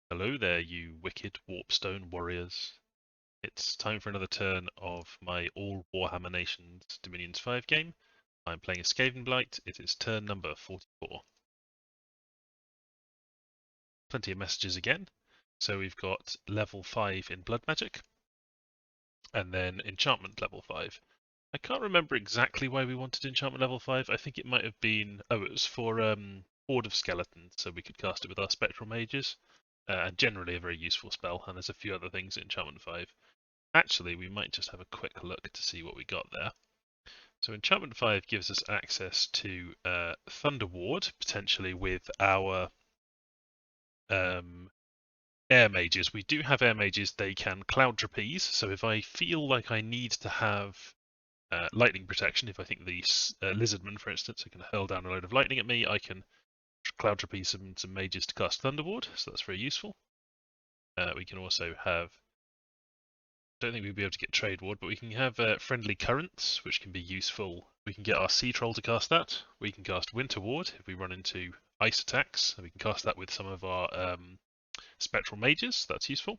Hello there, you wicked warpstone warriors. It's time for another turn of my all Warhammer Nations Dominions 5 game. I'm playing a Skavenblight. It is turn number 44. Plenty of messages again. So we've got level 5 in blood magic, and then enchantment level 5. I can't remember exactly why we wanted enchantment level 5. I think it might have been, it was for Horde of Skeletons, so we could cast it with our spectral mages. And generally a very useful spell, and there's a few other things in enchantment 5. Actually, we might just have a quick look to see what we got there. So Enchantment 5 gives us access to Thunder Ward, potentially with our air mages. We do have air mages, they can cloud trapeze, so if I feel like I need to have lightning protection, if I think the Lizardmen, for instance, are going to hurl down a load of lightning at me, I can cloud trapeze some mages to cast Thunder Ward, so that's very useful. We can also have don't think we'd be able to get Trade Ward, but we can have Friendly Currents, which can be useful. We can get our Sea Troll to cast that. We can cast Winter Ward if we run into ice attacks, and we can cast that with some of our Spectral Mages. That's useful.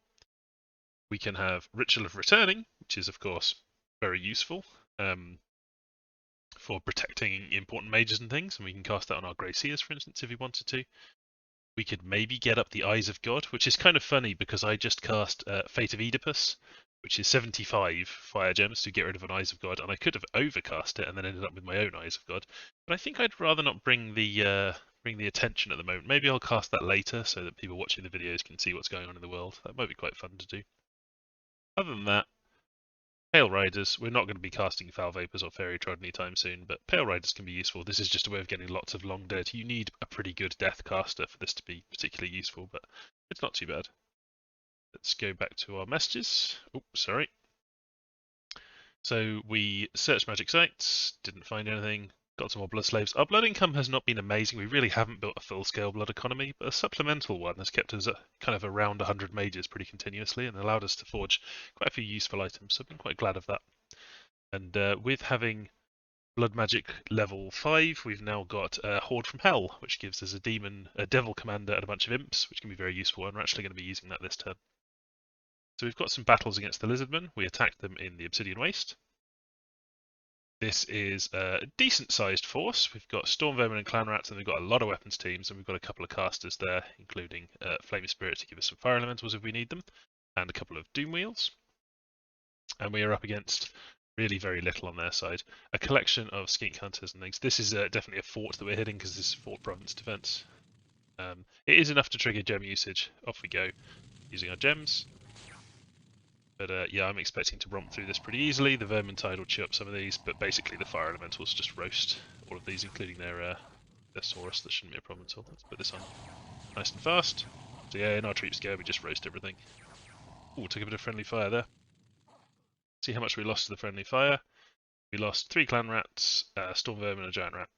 We can have Ritual of Returning, which is, of course, very useful for protecting important mages and things, and we can cast that on our Grey Seers, for instance, if we wanted to. We could maybe get up the Eyes of God, which is kind of funny because I just cast Fate of Oedipus, which is 75 fire gems to get rid of an Eyes of God, and I could have overcast it and then ended up with my own Eyes of God. But I think I'd rather not bring the attention at the moment. Maybe I'll cast that later so that people watching the videos can see what's going on in the world. That might be quite fun to do. Other than that, Pale Riders, we're not going to be casting Foul Vapors or Fairy Trod anytime soon, but Pale Riders can be useful. This is just a way of getting lots of long dead. You need a pretty good Death caster for this to be particularly useful, but it's not too bad. Let's go back to our messages. Oh, sorry. So we searched magic sites, didn't find anything, got some more blood slaves. Our blood income has not been amazing. We really haven't built a full-scale blood economy, but a supplemental one has kept us at kind of around 100 mages pretty continuously and allowed us to forge quite a few useful items, so I've been quite glad of that. And with having blood magic level 5, we've now got Horde from Hell, which gives us a devil commander and a bunch of imps, which can be very useful, and we're actually going to be using that this turn. So we've got some battles against the Lizardmen. We attacked them in the Obsidian Waste. This is a decent-sized force. We've got Storm Vermin and Clan Rats, and we've got a lot of weapons teams, and we've got a couple of casters there, including Flame Spirit to give us some fire elementals if we need them, and a couple of Doom Wheels. And we are up against really very little on their side. A collection of Skink Hunters and things. This is definitely a fort that we're hitting because this is Fort Province Defense. It is enough to trigger gem usage. Off we go, using our gems. But yeah, I'm expecting to romp through this pretty easily. The Vermintide will chew up some of these, but basically the Fire Elementals just roast all of these, including their Saurus. That shouldn't be a problem at all. Let's put this on nice and fast. So yeah, in our Treep Scare we just roast everything. Ooh, took a bit of friendly fire there. See how much we lost to the friendly fire. We lost 3 Clan Rats, Storm Vermin and a Giant Rat.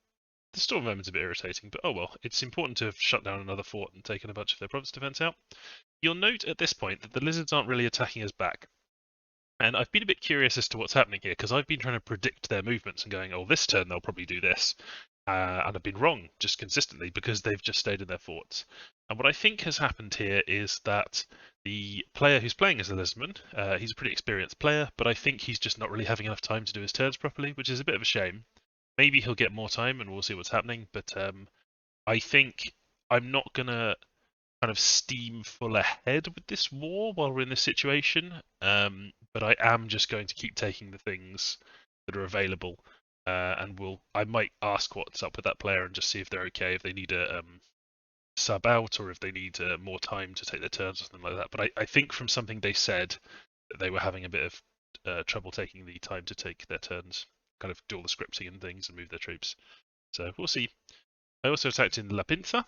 The Storm Vermin's a bit irritating, but oh well. It's important to have shut down another fort and taken a bunch of their province defense out. You'll note at this point that the lizards aren't really attacking us back. And I've been a bit curious as to what's happening here, because I've been trying to predict their movements and going, oh, this turn they'll probably do this. And I've been wrong just consistently because they've just stayed in their forts. And what I think has happened here is that the player who's playing as the Lizardman, he's a pretty experienced player, but I think he's just not really having enough time to do his turns properly, which is a bit of a shame. Maybe he'll get more time and we'll see what's happening, but I think I'm not going to kind of steam full ahead with this war while we're in this situation. But I am just going to keep taking the things that are available, and I might ask what's up with that player and just see if they're okay, if they need a sub out or if they need more time to take their turns or something like that. But I think from something they said that they were having a bit of trouble taking the time to take their turns, kind of do all the scripting and things and move their troops. So we'll see. I also attacked in La Pinza.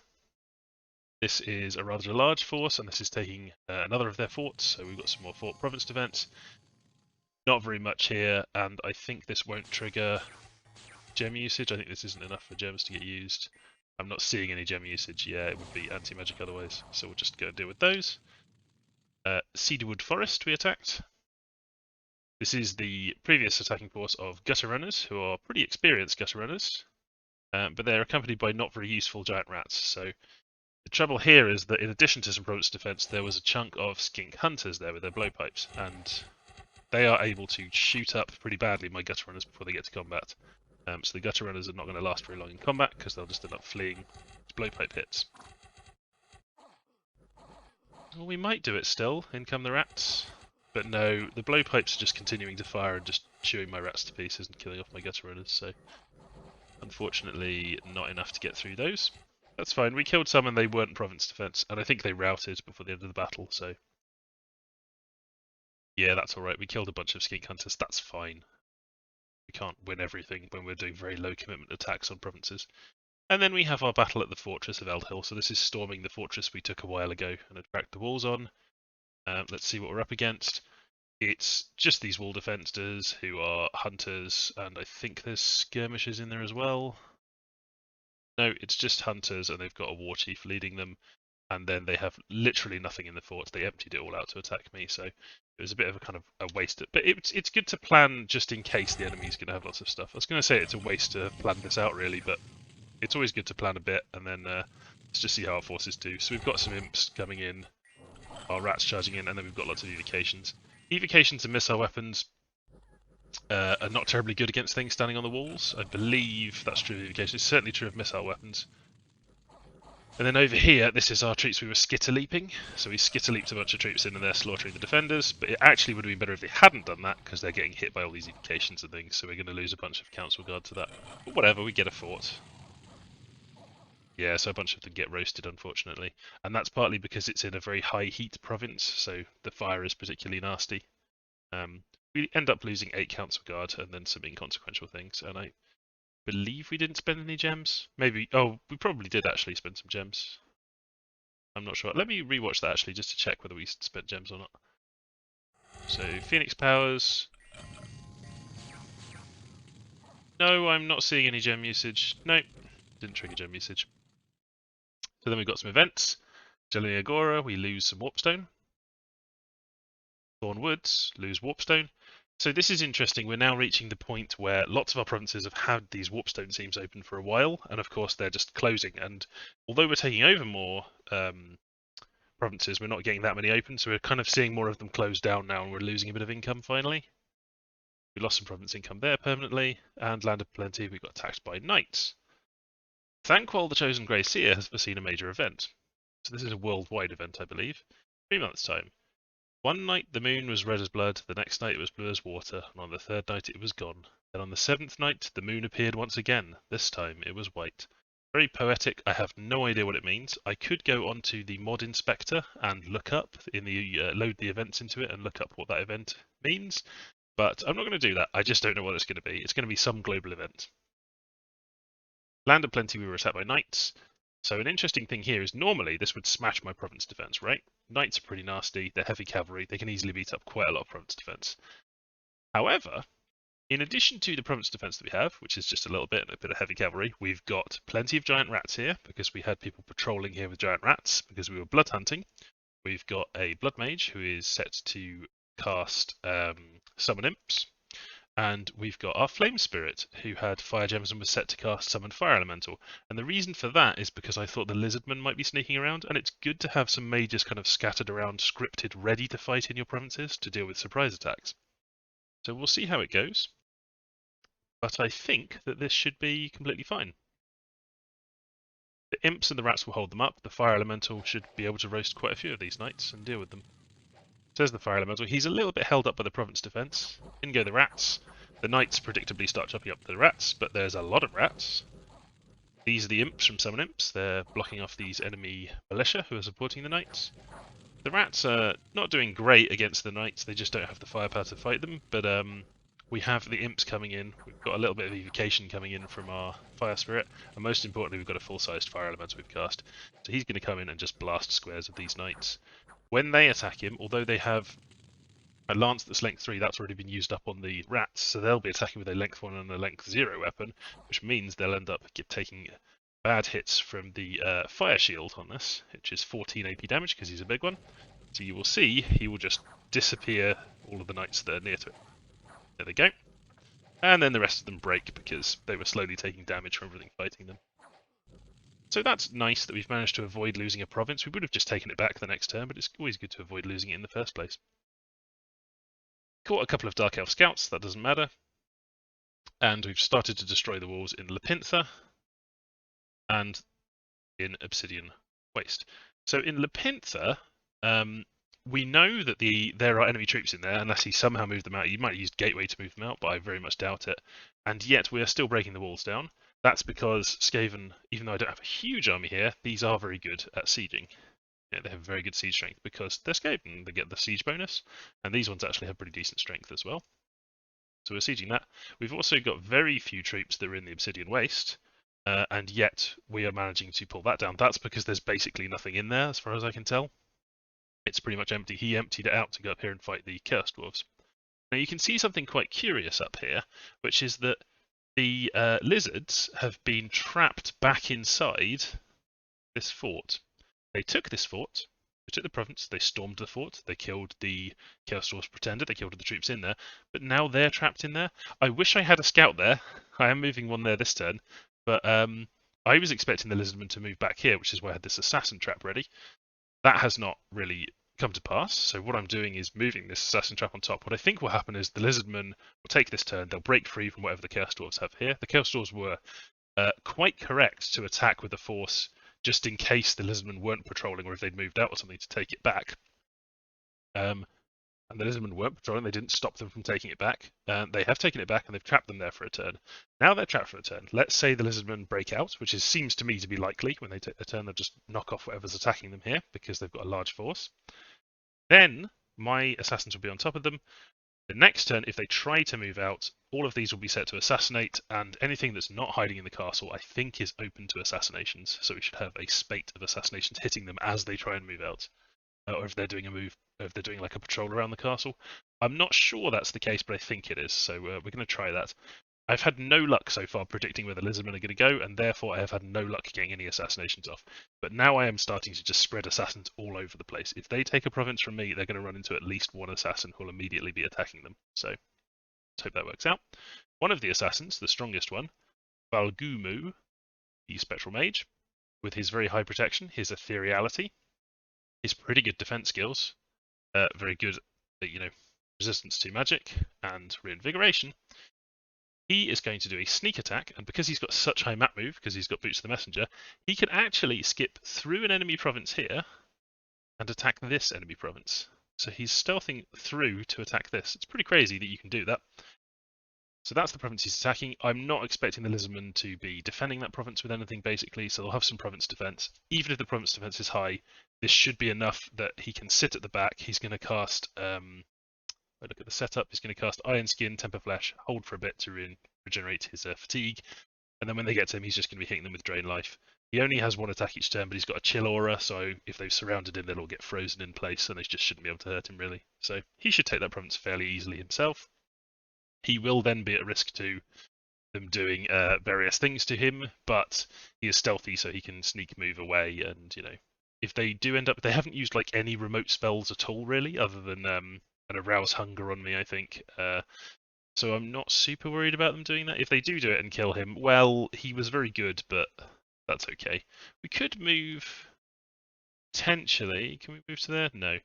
This is a rather large force, and this is taking another of their forts, so we've got some more fort province defense. Not very much here, and I think this won't trigger gem usage. I think this isn't enough for gems to get used. I'm not seeing any gem usage. Yeah, it would be anti-magic otherwise, so we'll just go and deal with those. Cedarwood Forest we attacked. This is the previous attacking force of Gutter Runners, who are pretty experienced Gutter Runners, but they're accompanied by not very useful Giant Rats, so The trouble here is that in addition to some province defense, there was a chunk of skink hunters there with their blowpipes, and they are able to shoot up pretty badly my gutter runners before they get to combat. So the gutter runners are not going to last very long in combat because they'll just end up fleeing blowpipe hits. Well, we might do it still. In come the rats. But no, the blowpipes are just continuing to fire and just chewing my rats to pieces and killing off my gutter runners, so unfortunately not enough to get through those. That's fine, we killed some and they weren't province defense, and I think they routed before the end of the battle, so yeah, that's alright. We killed a bunch of skink hunters, that's fine. We can't win everything when we're doing very low commitment attacks on provinces. And then we have our battle at the fortress of Eldhill, so this is storming the fortress we took a while ago and had cracked the walls on. Let's see what we're up against. It's just these wall defenders who are hunters, and I think there's skirmishers in there as well. No, it's just hunters, and they've got a war chief leading them, and then they have literally nothing in the fort. They emptied it all out to attack me, so it was a bit of a kind of a waste. But it's good to plan just in case the enemy's going to have lots of stuff. I was going to say it's a waste to plan this out, really, but it's always good to plan a bit, and then let's just see how our forces do. So we've got some imps coming in, our rats charging in, and then we've got lots of evocations. Evocations and missile weapons are not terribly good against things standing on the walls. I believe that's true of evocations. It's certainly true of missile weapons. And then over here, this is our troops we were skitter-leaping. So we skitter-leaped a bunch of troops in and they're slaughtering the defenders, but it actually would have been better if they hadn't done that, because they're getting hit by all these evocations and things, so we're going to lose a bunch of council guard to that. But whatever, we get a fort. Yeah, so a bunch of them get roasted, unfortunately. And that's partly because it's in a very high heat province, so the fire is particularly nasty. We end up losing 8 council guard and then some inconsequential things, and I believe we didn't spend any gems. Maybe, oh, we probably did actually spend some gems. I'm not sure. Let me rewatch that actually, just to check whether we spent gems or not. So, Phoenix Powers. No, I'm not seeing any gem usage. No, didn't trigger gem usage. So then we've got some events. Jelly Agora, we lose some Warpstone. Thorn Woods, lose Warpstone. So this is interesting. We're now reaching the point where lots of our provinces have had these Warpstone seams open for a while, and of course they're just closing. And although we're taking over more provinces, we're not getting that many open, so we're kind of seeing more of them close down now, and we're losing a bit of income finally. We lost some province income there permanently, and Land of Plenty, we got attacked by knights. Thankwall the Chosen Grey Seer has foreseen a major event. So this is a worldwide event, I believe. 3 months' time. One night the moon was red as blood, the next night it was blue as water, and on the 3rd night it was gone. Then on the 7th night the moon appeared once again. This time it was white. Very poetic. I have no idea what it means. I could go onto the mod inspector and look up in the load the events into it and look up what that event means, but I'm not going to do that. I just don't know what it's going to be. It's going to be some global event. Land of Plenty, we were attacked by knights. So an interesting thing here is normally this would smash my province defense, right? Knights are pretty nasty, they're heavy cavalry, they can easily beat up quite a lot of province defense. However, in addition to the province defense that we have, which is just a little bit and a bit of heavy cavalry, we've got plenty of giant rats here because we had people patrolling here with giant rats because we were blood hunting. We've got a blood mage who is set to cast summon imps. And we've got our Flame Spirit, who had Fire Gems and was set to cast Summon Fire Elemental. And the reason for that is because I thought the Lizardmen might be sneaking around, and it's good to have some mages kind of scattered around, scripted, ready to fight in your provinces to deal with surprise attacks. So we'll see how it goes. But I think that this should be completely fine. The Imps and the Rats will hold them up. The Fire Elemental should be able to roast quite a few of these knights and deal with them. Says the Fire Elemental. He's a little bit held up by the province defense. In go the rats. The knights predictably start chopping up the rats, but there's a lot of rats. These are the imps from Summon Imps. They're blocking off these enemy militia who are supporting the knights. The rats are not doing great against the knights. They just don't have the firepower to fight them. But we have the imps coming in. We've got a little bit of evocation coming in from our Fire Spirit. And most importantly, we've got a full-sized Fire Elemental we've cast. So he's going to come in and just blast squares of these knights. When they attack him, although they have a lance that's length 3, that's already been used up on the rats, so they'll be attacking with a length 1 and a length 0 weapon, which means they'll end up taking bad hits from the fire shield on this, which is 14 AP damage because he's a big one. So you will see he will just disappear all of the knights that are near to it. There they go. And then the rest of them break because they were slowly taking damage from everything fighting them. So that's nice that we've managed to avoid losing a province. We would have just taken it back the next turn, but it's always good to avoid losing it in the first place. Caught a couple of Dark Elf scouts, that doesn't matter. And we've started to destroy the walls in Lepintha and in Obsidian Waste. So in Lepintha, we know that there are enemy troops in there, unless he somehow moved them out. You might use Gateway to move them out, but I very much doubt it. And yet we are still breaking the walls down. That's because Skaven, even though I don't have a huge army here, these are very good at sieging. Yeah, they have very good siege strength because they're Skaven. They get the siege bonus, and these ones actually have pretty decent strength as well. So we're sieging that. We've also got very few troops that are in the Obsidian Waste, and yet we are managing to pull that down. That's because there's basically nothing in there, as far as I can tell. It's pretty much empty. He emptied it out to go up here and fight the Chaos Dwarves. Now you can see something quite curious up here, which is that the lizards have been trapped back inside this fort. They took this fort, they took the province, they stormed the fort, they killed the Chaos Dwarfs pretender, they killed the troops in there, but now they're trapped in there. I wish I had a scout there. I am moving one there this turn, but I was expecting the Lizardmen to move back here, which is why I had this assassin trap ready. That has not really come to pass, so what I'm doing is moving this assassin trap on top. What I think will happen is the Lizardmen will take this turn, they'll break free from whatever the Chaos Dwarfs have here. The Chaos Dwarfs were quite correct to attack with a force just in case the Lizardmen weren't patrolling or if they'd moved out or something to take it back. And the Lizardmen weren't patrolling, they didn't stop them from taking it back. They have taken it back and they've trapped them there for a turn. Now they're trapped for a turn. Let's say the Lizardmen break out, which seems to me to be likely. When they take their turn, they'll just knock off whatever's attacking them here because they've got a large force. Then my assassins will be on top of them. The next turn, if they try to move out, all of these will be set to assassinate, and anything that's not hiding in the castle, I think, is open to assassinations. So we should have a spate of assassinations hitting them as they try and move out, or if they're doing a move, or if they're doing like a patrol around the castle. I'm not sure that's the case, but I think it is. So we're going to try that. I've had no luck so far predicting where the Lizardmen are going to go, and therefore I have had no luck getting any assassinations off. But now I am starting to just spread assassins all over the place. If they take a province from me, they're going to run into at least one assassin who will immediately be attacking them. So let's hope that works out. One of the assassins, the strongest one, Valgumu, the Spectral Mage, with his very high protection, his ethereality, his pretty good defense skills, very good, resistance to magic and reinvigoration. He is going to do a sneak attack, and because he's got such high map move, because he's got Boots of the Messenger, he can actually skip through an enemy province here and attack this enemy province. So he's stealthing through to attack this. It's pretty crazy that you can do that. So that's the province he's attacking. I'm not expecting the Lizardmen to be defending that province with anything, basically, so they'll have some province defense. Even if the province defense is high, this should be enough that he can sit at the back. He's going to cast... look at the setup, he's going to cast Iron Skin, Temper Flesh, hold for a bit to regenerate his fatigue, and then when they get to him, he's just going to be hitting them with Drain Life. He only has one attack each turn, but he's got a Chill Aura, so if they've surrounded him, they'll all get frozen in place, and they just shouldn't be able to hurt him, really. So he should take that province fairly easily himself. He will then be at risk to them doing various things to him, but he is stealthy, so he can sneak move away, and, if they do end up... They haven't used, any remote spells at all, really, other than... and arouse hunger on me, I think. So I'm not super worried about them doing that. If they do it and kill him, well, he was very good, but that's okay. We could move... Potentially. Can we move to there? No.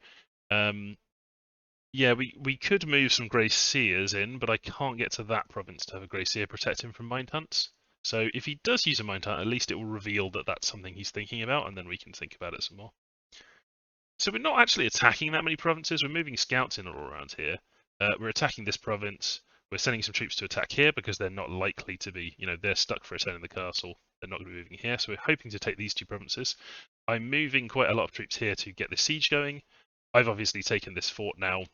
Yeah, we could move some Grey Seers in, but I can't get to that province to have a Grey Seer protect him from Mind Hunts. So if he does use a Mind Hunt, at least it will reveal that that's something he's thinking about, and then we can think about it some more. So we're not actually attacking that many provinces. We're moving scouts in all around here. We're attacking this province. We're sending some troops to attack here because they're not likely to be, they're stuck for a turn in the castle. They're not going to be moving here. So we're hoping to take these two provinces. I'm moving quite a lot of troops here to get the siege going. I've obviously taken this fort now,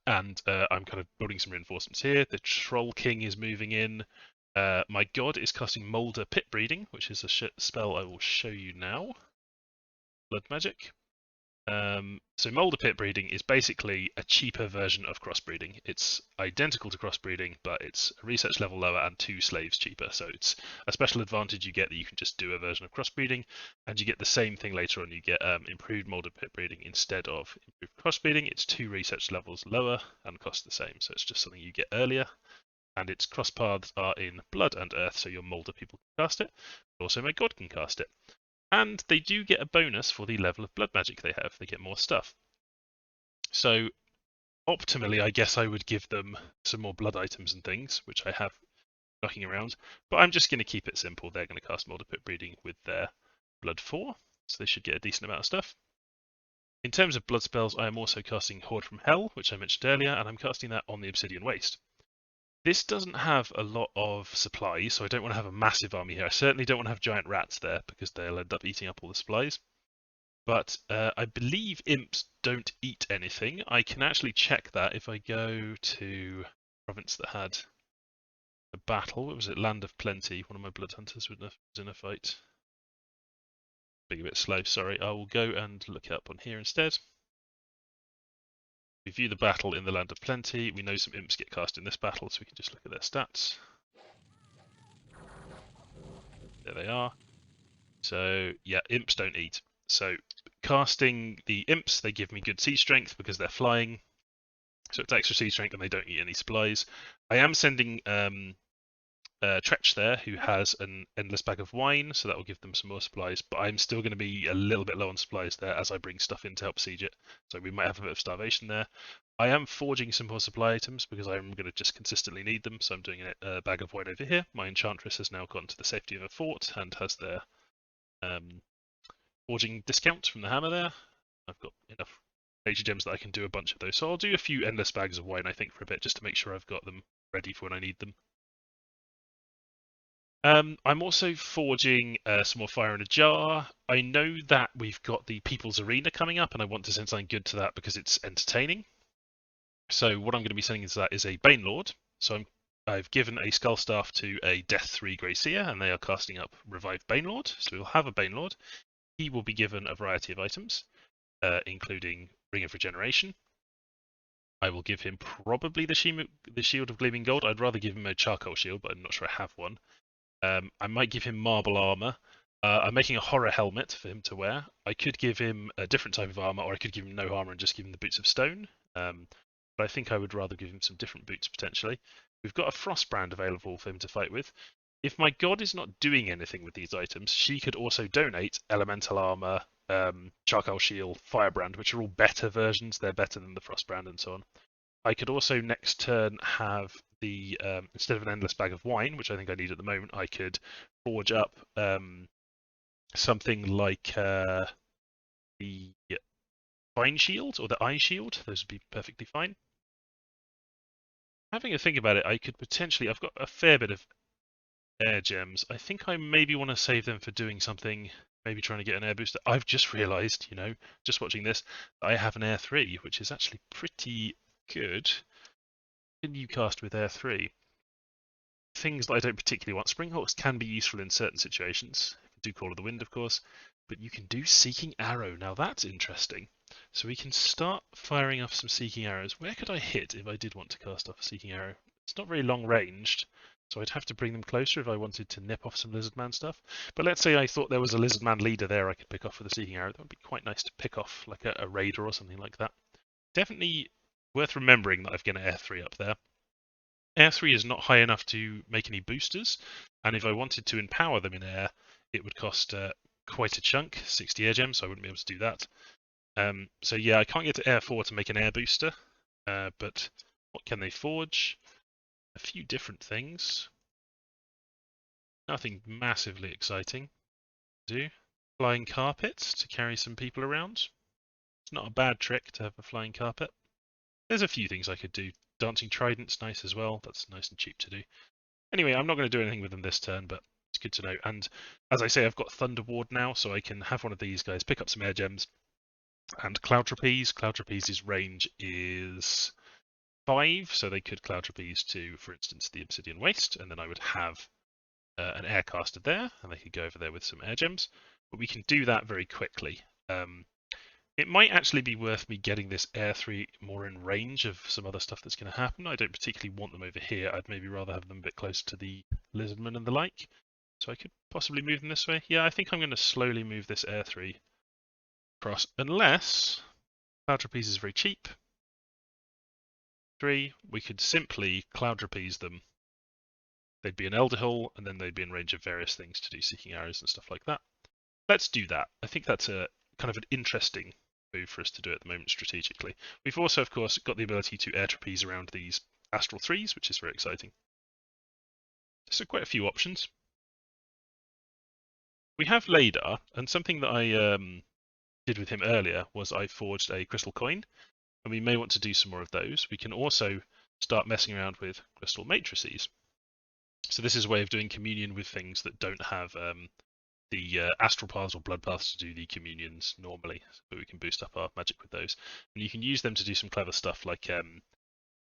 and I'm kind of building some reinforcements here. The Troll King is moving in. My god is casting Molder Pit Breeding, which is a spell I will show you now. Blood Magic. So Molder Pit Breeding is basically a cheaper version of crossbreeding. It's identical to crossbreeding, but it's a research level lower and 2 slaves cheaper. So it's a special advantage you get that you can just do a version of crossbreeding, and you get the same thing later on. You get improved Molder Pit Breeding instead of improved crossbreeding. It's 2 research levels lower and costs the same, so it's just something you get earlier. and its cross paths are in blood and earth, so your Molder people can cast it, but also my god can cast it. And they do get a bonus for the level of blood magic they have. They get more stuff. So optimally, I guess I would give them some more blood items and things, which I have knocking around, but I'm just going to keep it simple. They're going to cast Molder Pit Breeding with their blood 4, so they should get a decent amount of stuff. In terms of blood spells, I am also casting Horde from Hell, which I mentioned earlier, and I'm casting that on the Obsidian Waste. This doesn't have a lot of supplies, so I don't want to have a massive army here. I certainly don't want to have giant rats there, because they'll end up eating up all the supplies. But I believe imps don't eat anything. I can actually check that if I go to a province that had a battle. What was it? Land of Plenty. One of my blood hunters was in a fight. Being a bit slow, sorry. I will go and look it up on here instead. We view the battle in the Land of Plenty. We know some imps get cast in this battle, so we can just look at their stats. There they are. So yeah, imps don't eat. So casting the imps, they give me good sea strength because they're flying. So it's extra sea strength and they don't eat any supplies. I am sending Tretch there, who has an endless bag of wine, so that will give them some more supplies. But I'm still going to be a little bit low on supplies there as I bring stuff in to help siege it. So we might have a bit of starvation there. I am forging some more supply items because I'm going to just consistently need them. So I'm doing a bag of wine over here. My enchantress has now gotten to the safety of a fort and has their forging discount from the hammer there. I've got enough major gems that I can do a bunch of those. So I'll do a few endless bags of wine, I think, for a bit, just to make sure I've got them ready for when I need them. I'm also forging some more fire in a jar. I know that we've got the People's Arena coming up, and I want to send something good to that because it's entertaining. So what I'm going to be sending into that is a Banelord. So I've given a Skull Staff to a Death 3 Grey Seer, and they are casting up Revived Banelord. So we'll have a Banelord. He will be given a variety of items, including Ring of Regeneration. I will give him probably the Shield of Gleaming Gold. I'd rather give him a Charcoal Shield, but I'm not sure I have one. I might give him Marble Armor. I'm making a Horror Helmet for him to wear. I could give him a different type of armor, or I could give him no armor and just give him the Boots of Stone. But I think I would rather give him some different boots, potentially. We've got a Frostbrand available for him to fight with. If my god is not doing anything with these items, she could also donate Elemental Armor, Charcoal Shield, Firebrand, which are all better versions. They're better than the Frostbrand and so on. I could also next turn have the, instead of an endless bag of wine, which I think I need at the moment, I could forge up something like the Vine Shield or the Eye Shield. Those would be perfectly fine. Having a think about it, I could potentially, I've got a fair bit of air gems. I think I maybe want to save them for doing something, maybe trying to get an air booster. I've just realised, just watching this, I have an air 3, which is actually pretty good. Can you cast with air 3? Things that I don't particularly want. Springhawks can be useful in certain situations. You can do Call of the Wind, of course, but you can do Seeking Arrow. Now that's interesting. So we can start firing off some Seeking Arrows. Where could I hit if I did want to cast off a Seeking Arrow? It's not very long ranged, so I'd have to bring them closer if I wanted to nip off some Lizardman stuff. But let's say I thought there was a Lizardman leader there I could pick off with a Seeking Arrow. That would be quite nice to pick off, like a raider or something like that. Definitely worth remembering that I've got an Air 3 up there. Air 3 is not high enough to make any boosters, and if I wanted to empower them in air, it would cost quite a chunk, 60 air gems, so I wouldn't be able to do that. So yeah, I can't get to Air 4 to make an air booster, but what can they forge? A few different things. Nothing massively exciting. Do flying carpets to carry some people around. It's not a bad trick to have a flying carpet. There's a few things I could do. Dancing Trident's nice as well. That's nice and cheap to do. Anyway, I'm not going to do anything with them this turn, but it's good to know. And as I say, I've got Thunder Ward now, so I can have one of these guys pick up some air gems. And Cloud Trapeze. Cloud Trapeze's range is 5, so they could Cloud Trapeze to, for instance, the Obsidian Waste, and then I would have an Aircaster there, and they could go over there with some air gems. But we can do that very quickly. It might actually be worth me getting this Air 3 more in range of some other stuff that's going to happen. I don't particularly want them over here. I'd maybe rather have them a bit closer to the Lizardmen and the like. So I could possibly move them this way. Yeah, I think I'm going to slowly move this Air 3 across, unless Cloud Trapeze is very cheap. 3, we could simply Cloud Trapeze them they'd be an Elder Hull, and then they'd be in range of various things to do seeking arrows and stuff like that. Let's do that. I think that's a kind of an interesting move for us to do at the moment strategically. We've also, of course, got the ability to air trapeze around these Astral 3s, which is very exciting. So quite a few options. We have Ladar, and something that I did with him earlier was I forged a crystal coin, and we may want to do some more of those. We can also start messing around with crystal matrices. So this is a way of doing communion with things that don't have the astral paths or blood paths to do the communions normally, but we can boost up our magic with those. And you can use them to do some clever stuff like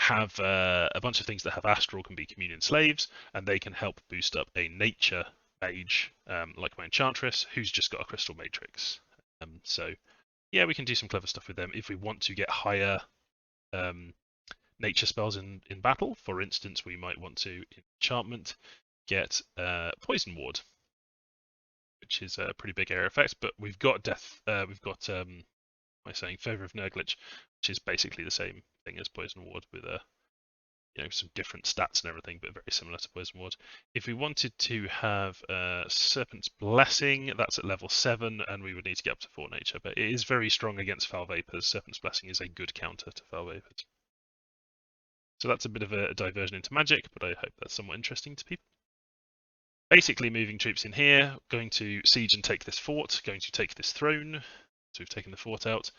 have a bunch of things that have astral can be communion slaves, and they can help boost up a nature mage like my enchantress who's just got a crystal matrix. So yeah, we can do some clever stuff with them if we want to get higher nature spells in battle. For instance, we might want to enchantment get poison ward, which is a pretty big area effect. But we've got death. We've got favor of Nurglitch, which is basically the same thing as poison ward with some different stats and everything, but very similar to poison ward. If we wanted to have Serpent's Blessing, that's at level 7, and we would need to get up to 4 nature. But it is very strong against foul vapors. Serpent's Blessing is a good counter to foul vapors. So that's a bit of a diversion into magic, but I hope that's somewhat interesting to people. Basically moving troops in here, going to siege and take this fort, going to take this throne. So we've taken the fort out.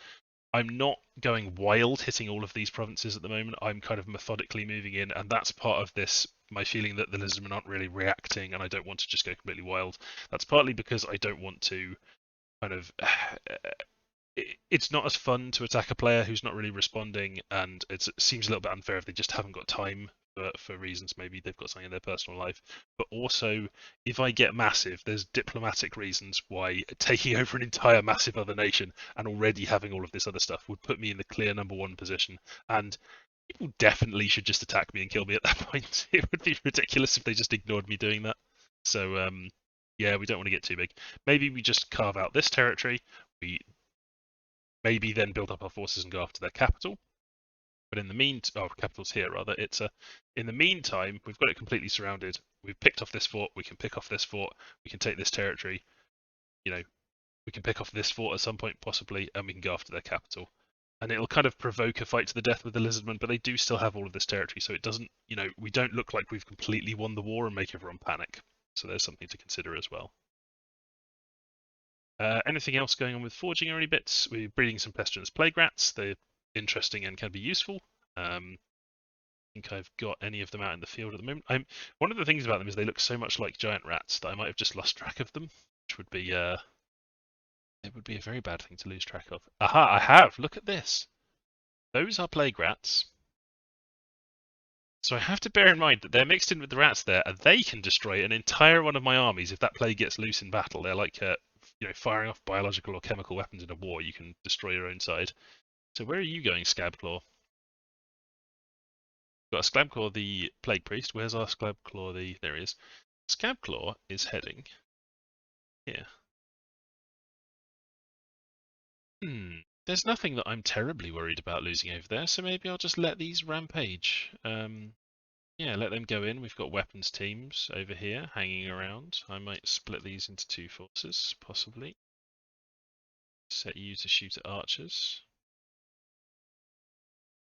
I'm not going wild hitting all of these provinces at the moment. I'm kind of methodically moving in, and that's part of this, my feeling that the Lizardmen aren't really reacting, and I don't want to just go completely wild. That's partly because I don't want to kind of... It's not as fun to attack a player who's not really responding, and it seems a little bit unfair if they just haven't got time for reasons. Maybe they've got something in their personal life. But also, if I get massive, there's diplomatic reasons why taking over an entire massive other nation and already having all of this other stuff would put me in the clear #1 position. And people definitely should just attack me and kill me at that point. It would be ridiculous if they just ignored me doing that. So, yeah, we don't want to get too big. Maybe we just carve out this territory. We maybe then build up our forces and go after their capital. But in the meantime, capital's here rather. In the meantime, we've got it completely surrounded. We've picked off this fort. We can pick off this fort. We can take this territory. We can pick off this fort at some point possibly, and we can go after their capital. And it'll kind of provoke a fight to the death with the Lizardmen, but they do still have all of this territory, so it doesn't, we don't look like we've completely won the war and make everyone panic. So there's something to consider as well. Anything else going on with forging or any bits? We're breeding some pestilence plague rats. They're interesting and can be useful. I think I've got any of them out in the field at the moment. One of the things about them is they look so much like giant rats that I might have just lost track of them, which would be it would be a very bad thing to lose track of. Aha! I have. Look at this. Those are plague rats. So I have to bear in mind that they're mixed in with the rats there, and they can destroy an entire one of my armies if that plague gets loose in battle. They're like firing off biological or chemical weapons in a war. You can destroy your own side. So where are you going, Scabclaw? We've got a Scabclaw, the Plague Priest. Where's our Scabclaw? There he is. Scabclaw is heading here. There's nothing that I'm terribly worried about losing over there, so maybe I'll just let these rampage. Yeah, let them go in. We've got weapons teams over here hanging around. I might split these into 2 forces, possibly. Set you to shoot at archers.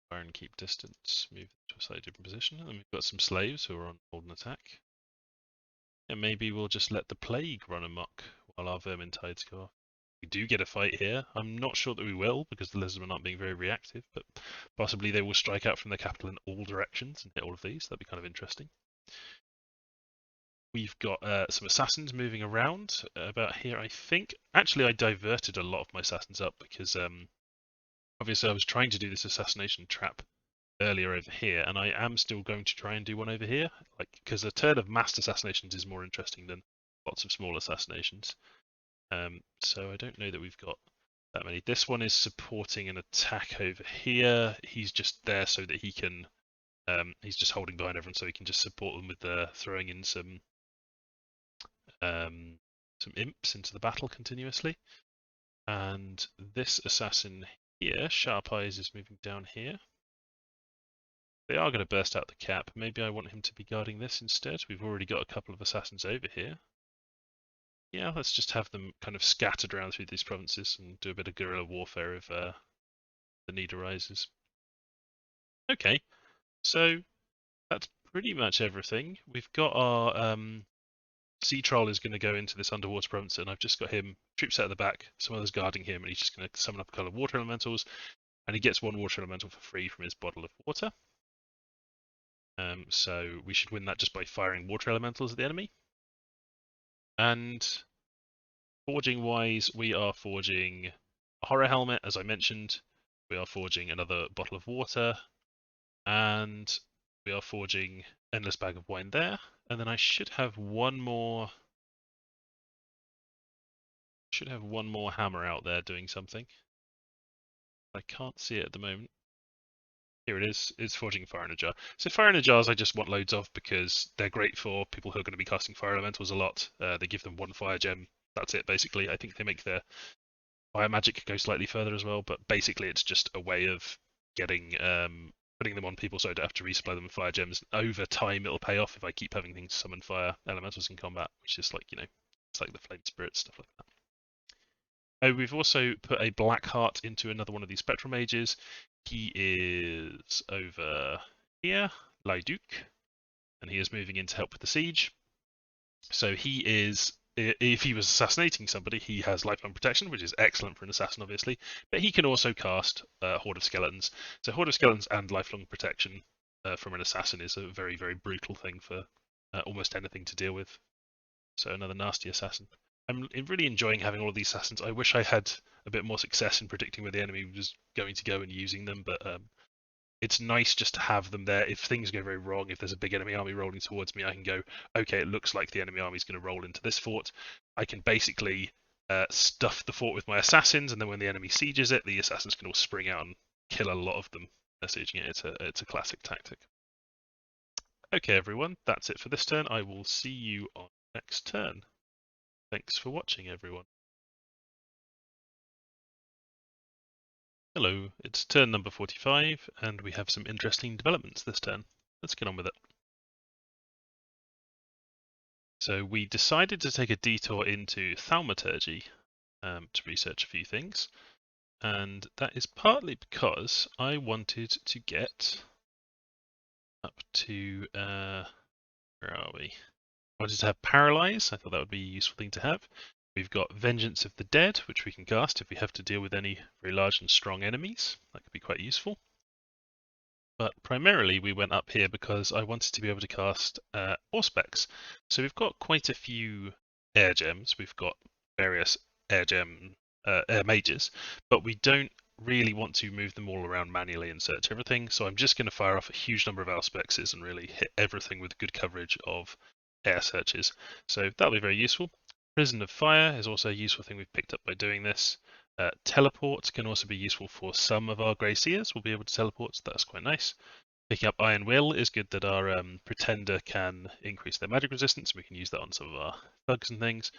Fire and keep distance. Move to a slightly different position. And then we've got some slaves who are on hold and attack. And maybe we'll just let the plague run amok while our vermintides go off. We do get a fight here. I'm not sure that we will, because the Lizardmen aren't being very reactive, but possibly they will strike out from the capital in all directions and hit all of these. That'd be kind of interesting. We've got some assassins moving around about here, I think. Actually, I diverted a lot of my assassins up because obviously I was trying to do this assassination trap earlier over here, and I am still going to try and do one over here, because a turn of massed assassinations is more interesting than lots of small assassinations. So I don't know that we've got that many. This one is supporting an attack over here. He's just there so that he can. He's just holding behind everyone so he can just support them with throwing in some imps into the battle continuously. And this assassin here, Sharp Eyes, is moving down here. They are going to burst out the cap. Maybe I want him to be guarding this instead. We've already got a couple of assassins over here. Yeah, let's just have them kind of scattered around through these provinces and do a bit of guerrilla warfare if the need arises. Okay, so that's pretty much everything. We've got our Sea Troll is going to go into this underwater province, and I've just got him troops out of the back, some others guarding him, and he's just going to summon up a couple of water elementals, and he gets one water elemental for free from his bottle of water. So we should win that just by firing water elementals at the enemy. And forging wise, we are forging a horror helmet, as I mentioned. We are forging another bottle of water, and we are forging endless bag of wine there. And then I should have one more. Should have one more hammer out there doing something. I can't see it at the moment. Here it is. It's forging fire in a jar. So fire in a jars I just want loads of because they're great for people who are going to be casting fire elementals a lot. They give them one fire gem. That's it basically. I think they make their fire magic go slightly further as well, but basically it's just a way of getting putting them on people so I don't have to resupply them with fire gems. Over time it'll pay off if I keep having things summon fire elementals in combat, which is like, it's like the flame spirit, stuff like that. We've also put a black heart into another one of these spectral mages. He is over here, Laiduc, and he is moving in to help with the siege. So he is, if he was assassinating somebody, he has lifelong protection, which is excellent for an assassin, obviously. But he can also cast Horde of Skeletons. So Horde of Skeletons and lifelong protection from an assassin is a very, very brutal thing for almost anything to deal with. So another nasty assassin. I'm really enjoying having all of these assassins. I wish I had a bit more success in predicting where the enemy was going to go and using them, but it's nice just to have them there. If things go very wrong, if there's a big enemy army rolling towards me, I can go, okay, it looks like the enemy army is going to roll into this fort. I can basically stuff the fort with my assassins, and then when the enemy sieges it, the assassins can all spring out and kill a lot of them. Sieging it, it's a classic tactic. Okay, everyone, that's it for this turn. I will see you on next turn. Thanks for watching, everyone. Hello, it's turn number 45, and we have some interesting developments this turn. Let's get on with it. So we decided to take a detour into thaumaturgy to research a few things, and that is partly because I wanted to get up to, where are we? I wanted to have Paralyze. I thought that would be a useful thing to have. We've got Vengeance of the Dead, which we can cast if we have to deal with any very large and strong enemies. That could be quite useful. But primarily we went up here because I wanted to be able to cast Auspex. So we've got quite a few air gems. We've got various air mages, but we don't really want to move them all around manually and search everything. So I'm just going to fire off a huge number of Auspexes and really hit everything with good coverage of air searches. So that'll be very useful. Prison of Fire is also a useful thing we've picked up by doing this. Teleport can also be useful for some of our Grey Seers. We'll be able to teleport, so that's quite nice. Picking up Iron Will is good that our Pretender can increase their magic resistance. We can use that on some of our thugs and things.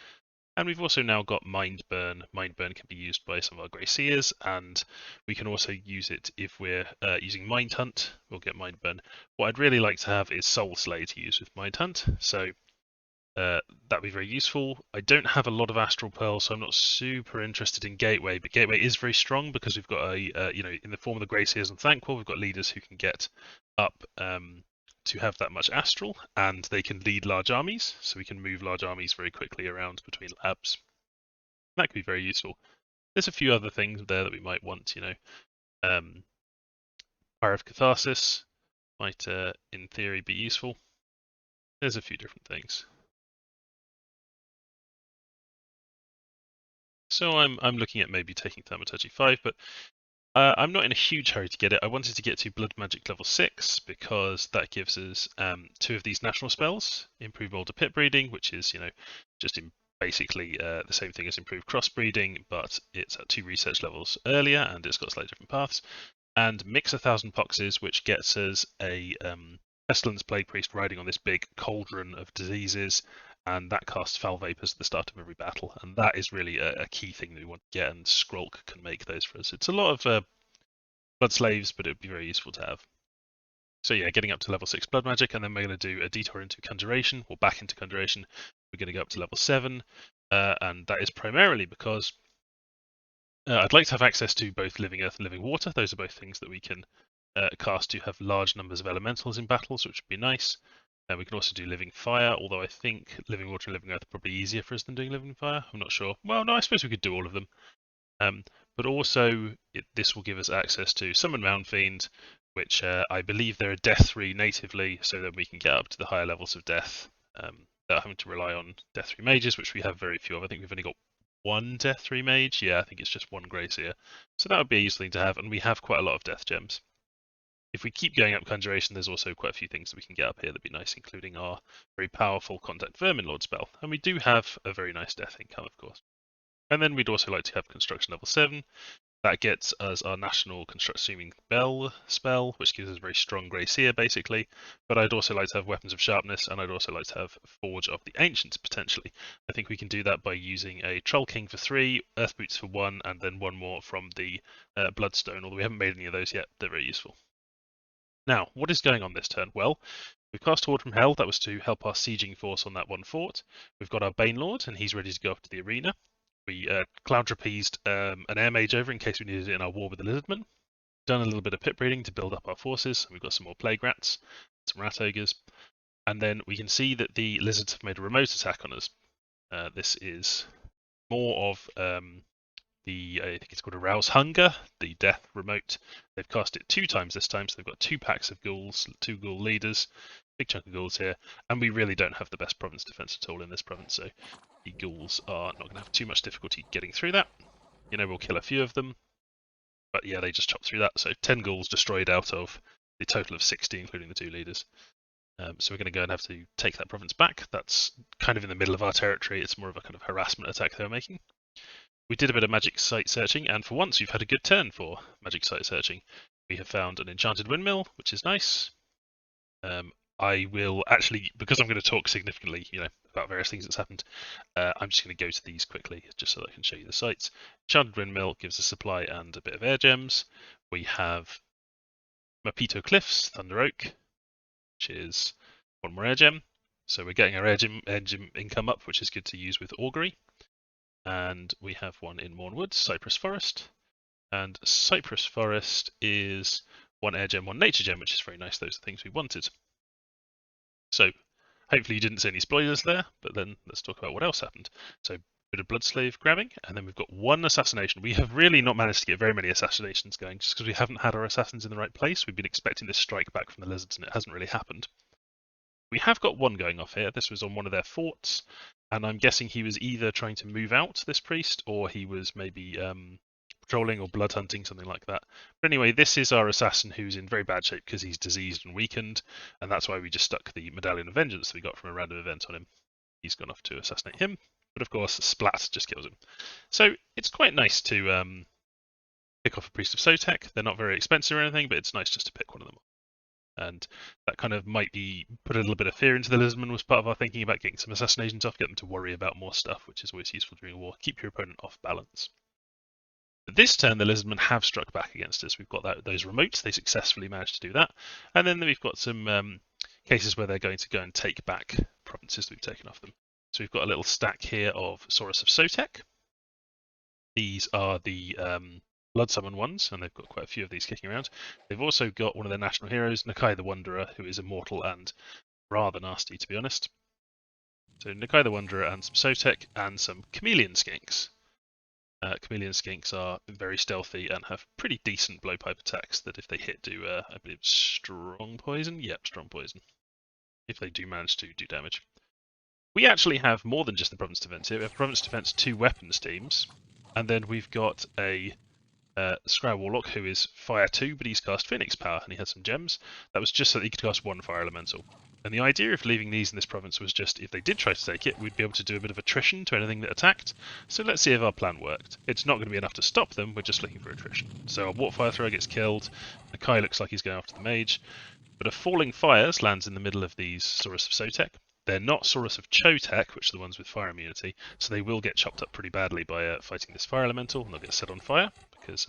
And we've also now got Mind Burn. Mind Burn can be used by some of our Grey Seers, and we can also use it if we're using Mind Hunt. We'll get Mind Burn. What I'd really like to have is Soul Slay to use with Mind Hunt, so that'd be very useful. I don't have a lot of Astral Pearl, so I'm not super interested in Gateway, but Gateway is very strong because we've got in the form of the Grey Seers and Thanquol, we've got leaders who can get up to have that much Astral, and they can lead large armies, so we can move large armies very quickly around between labs. That could be very useful. There's a few other things there that we might want, Fire of Catharsis might, in theory, be useful. There's a few different things. So I'm looking at maybe taking Thaumaturgy 5, but I'm not in a huge hurry to get it. I wanted to get to Blood Magic level 6 because that gives us 2 of these national spells. Improve Older Pit Breeding, which is, just basically the same thing as Improved Crossbreeding, but it's at 2 research levels earlier and it's got slightly different paths. And Mix 1,000 Poxes, which gets us a Pestilence Plague Priest riding on this big cauldron of diseases, and that casts Foul Vapors at the start of every battle, and that is really a key thing that we want to get, and Skrulk can make those for us. It's a lot of Blood Slaves, but it would be very useful to have. So yeah, getting up to level 6 blood magic, and then we're going to do a detour into conjuration, or back into conjuration. We're going to go up to level 7, and that is primarily because I'd like to have access to both living earth and living water. Those are both things that we can cast to have large numbers of elementals in battles, which would be nice. We can also do living fire, although I think living water and living earth are probably easier for us than doing living fire. I'm not sure. Well, no, I suppose we could do all of them. But also, this will give us access to Summon Mound Fiend, which I believe they're a Death 3 natively, so that we can get up to the higher levels of Death without having to rely on Death 3 mages, which we have very few of. I think we've only got one Death 3 mage. Yeah, I think it's just one Gracier. So that would be a useful thing to have, and we have quite a lot of Death gems. If we keep going up Conjuration, there's also quite a few things that we can get up here that'd be nice, including our very powerful Contact Vermin Lord spell. And we do have a very nice Death income, of course. And then we'd also like to have Construction level 7. That gets us our national Construct Streaming Bell spell, which gives us a very strong Gracier, basically. But I'd also like to have Weapons of Sharpness, and I'd also like to have Forge of the Ancients, potentially. I think we can do that by using a Troll King for 3, Earth Boots for 1, and then 1 more from the Bloodstone, although we haven't made any of those yet. They're very useful. Now, what is going on this turn? Well, we've cast Horde from Hell. That was to help our sieging force on that one fort. We've got our Banelord, and he's ready to go up to the arena. We Cloud Trapezed an Air Mage over in case we needed it in our war with the Lizardmen. Done a little bit of pit breeding to build up our forces. We've got some more Plague Rats, some Rat Ogres. And then we can see that the Lizards have made a remote attack on us. This is more of I think it's called Arouse Hunger, the Death remote. They've cast it 2 times this time, so they've got 2 packs of ghouls, 2 ghoul leaders, big chunk of ghouls here, and we really don't have the best province defense at all in this province, so the ghouls are not going to have too much difficulty getting through that. We'll kill a few of them, but yeah, they just chop through that, so 10 ghouls destroyed out of the total of 60, including the 2 leaders. So we're going to go and have to take that province back. That's kind of in the middle of our territory. It's more of a kind of harassment attack they're making. We did a bit of magic site searching, and for once we've had a good turn for magic site searching. We have found an enchanted windmill, which is nice. I will actually, because I'm going to talk significantly, about various things that's happened, I'm just going to go to these quickly, just so that I can show you the sites. Enchanted windmill gives us supply and a bit of air gems. We have Mapito Cliffs, Thunder Oak, which is 1 more air gem. So we're getting our air gem income up, which is good to use with augury. And we have one in Mornwood, Cypress Forest. And Cypress Forest is 1 air gem, 1 nature gem, which is very nice. Those are things we wanted. So hopefully you didn't see any spoilers there, but then let's talk about what else happened. So a bit of Bloodslave grabbing, and then we've got 1 assassination. We have really not managed to get very many assassinations going, just because we haven't had our assassins in the right place. We've been expecting this strike back from the lizards, and it hasn't really happened. We have got 1 going off here. This was on one of their forts, and I'm guessing he was either trying to move out, this priest, or he was maybe patrolling or blood hunting, something like that. But anyway, this is our assassin who's in very bad shape because he's diseased and weakened, and that's why we just stuck the Medallion of Vengeance that we got from a random event on him. He's gone off to assassinate him, but of course, Splat just kills him. So it's quite nice to pick off a Priest of Sotek. They're not very expensive or anything, but it's nice just to pick one of them off. And that kind of might be put a little bit of fear into the Lizardmen, was part of our thinking about getting some assassinations off, get them to worry about more stuff, which is always useful during a war. Keep your opponent off balance. But this turn, the Lizardmen have struck back against us. We've got those remotes. They successfully managed to do that. And then we've got some cases where they're going to go and take back provinces that we've taken off them. So we've got a little stack here of Saurus of Sotek. These are the Blood Summon ones, and they've got quite a few of these kicking around. They've also got one of their national heroes, Nakai the Wanderer, who is immortal and rather nasty, to be honest. So Nakai the Wanderer and some Sotek and some Chameleon Skinks. Chameleon Skinks are very stealthy and have pretty decent blowpipe attacks that if they hit do, I believe, strong poison? Yep, strong poison. If they do manage to do damage. We actually have more than just the Province Defense here. We have Province Defense 2 weapons teams, and then we've got a Scry Warlock who is Fire 2, but he's cast Phoenix Power, and he had some gems. That was just so that he could cast 1 Fire Elemental. And the idea of leaving these in this province was just, if they did try to take it, we'd be able to do a bit of attrition to anything that attacked. So let's see if our plan worked. It's not going to be enough to stop them, we're just looking for attrition. So our Warpfire Thrower gets killed, Nakai looks like he's going after the Mage, but a Falling Fires lands in the middle of these Saurus of Sotek. They're not Saurus of Chotek, which are the ones with fire immunity, so they will get chopped up pretty badly by fighting this Fire Elemental, and they'll get set on fire, because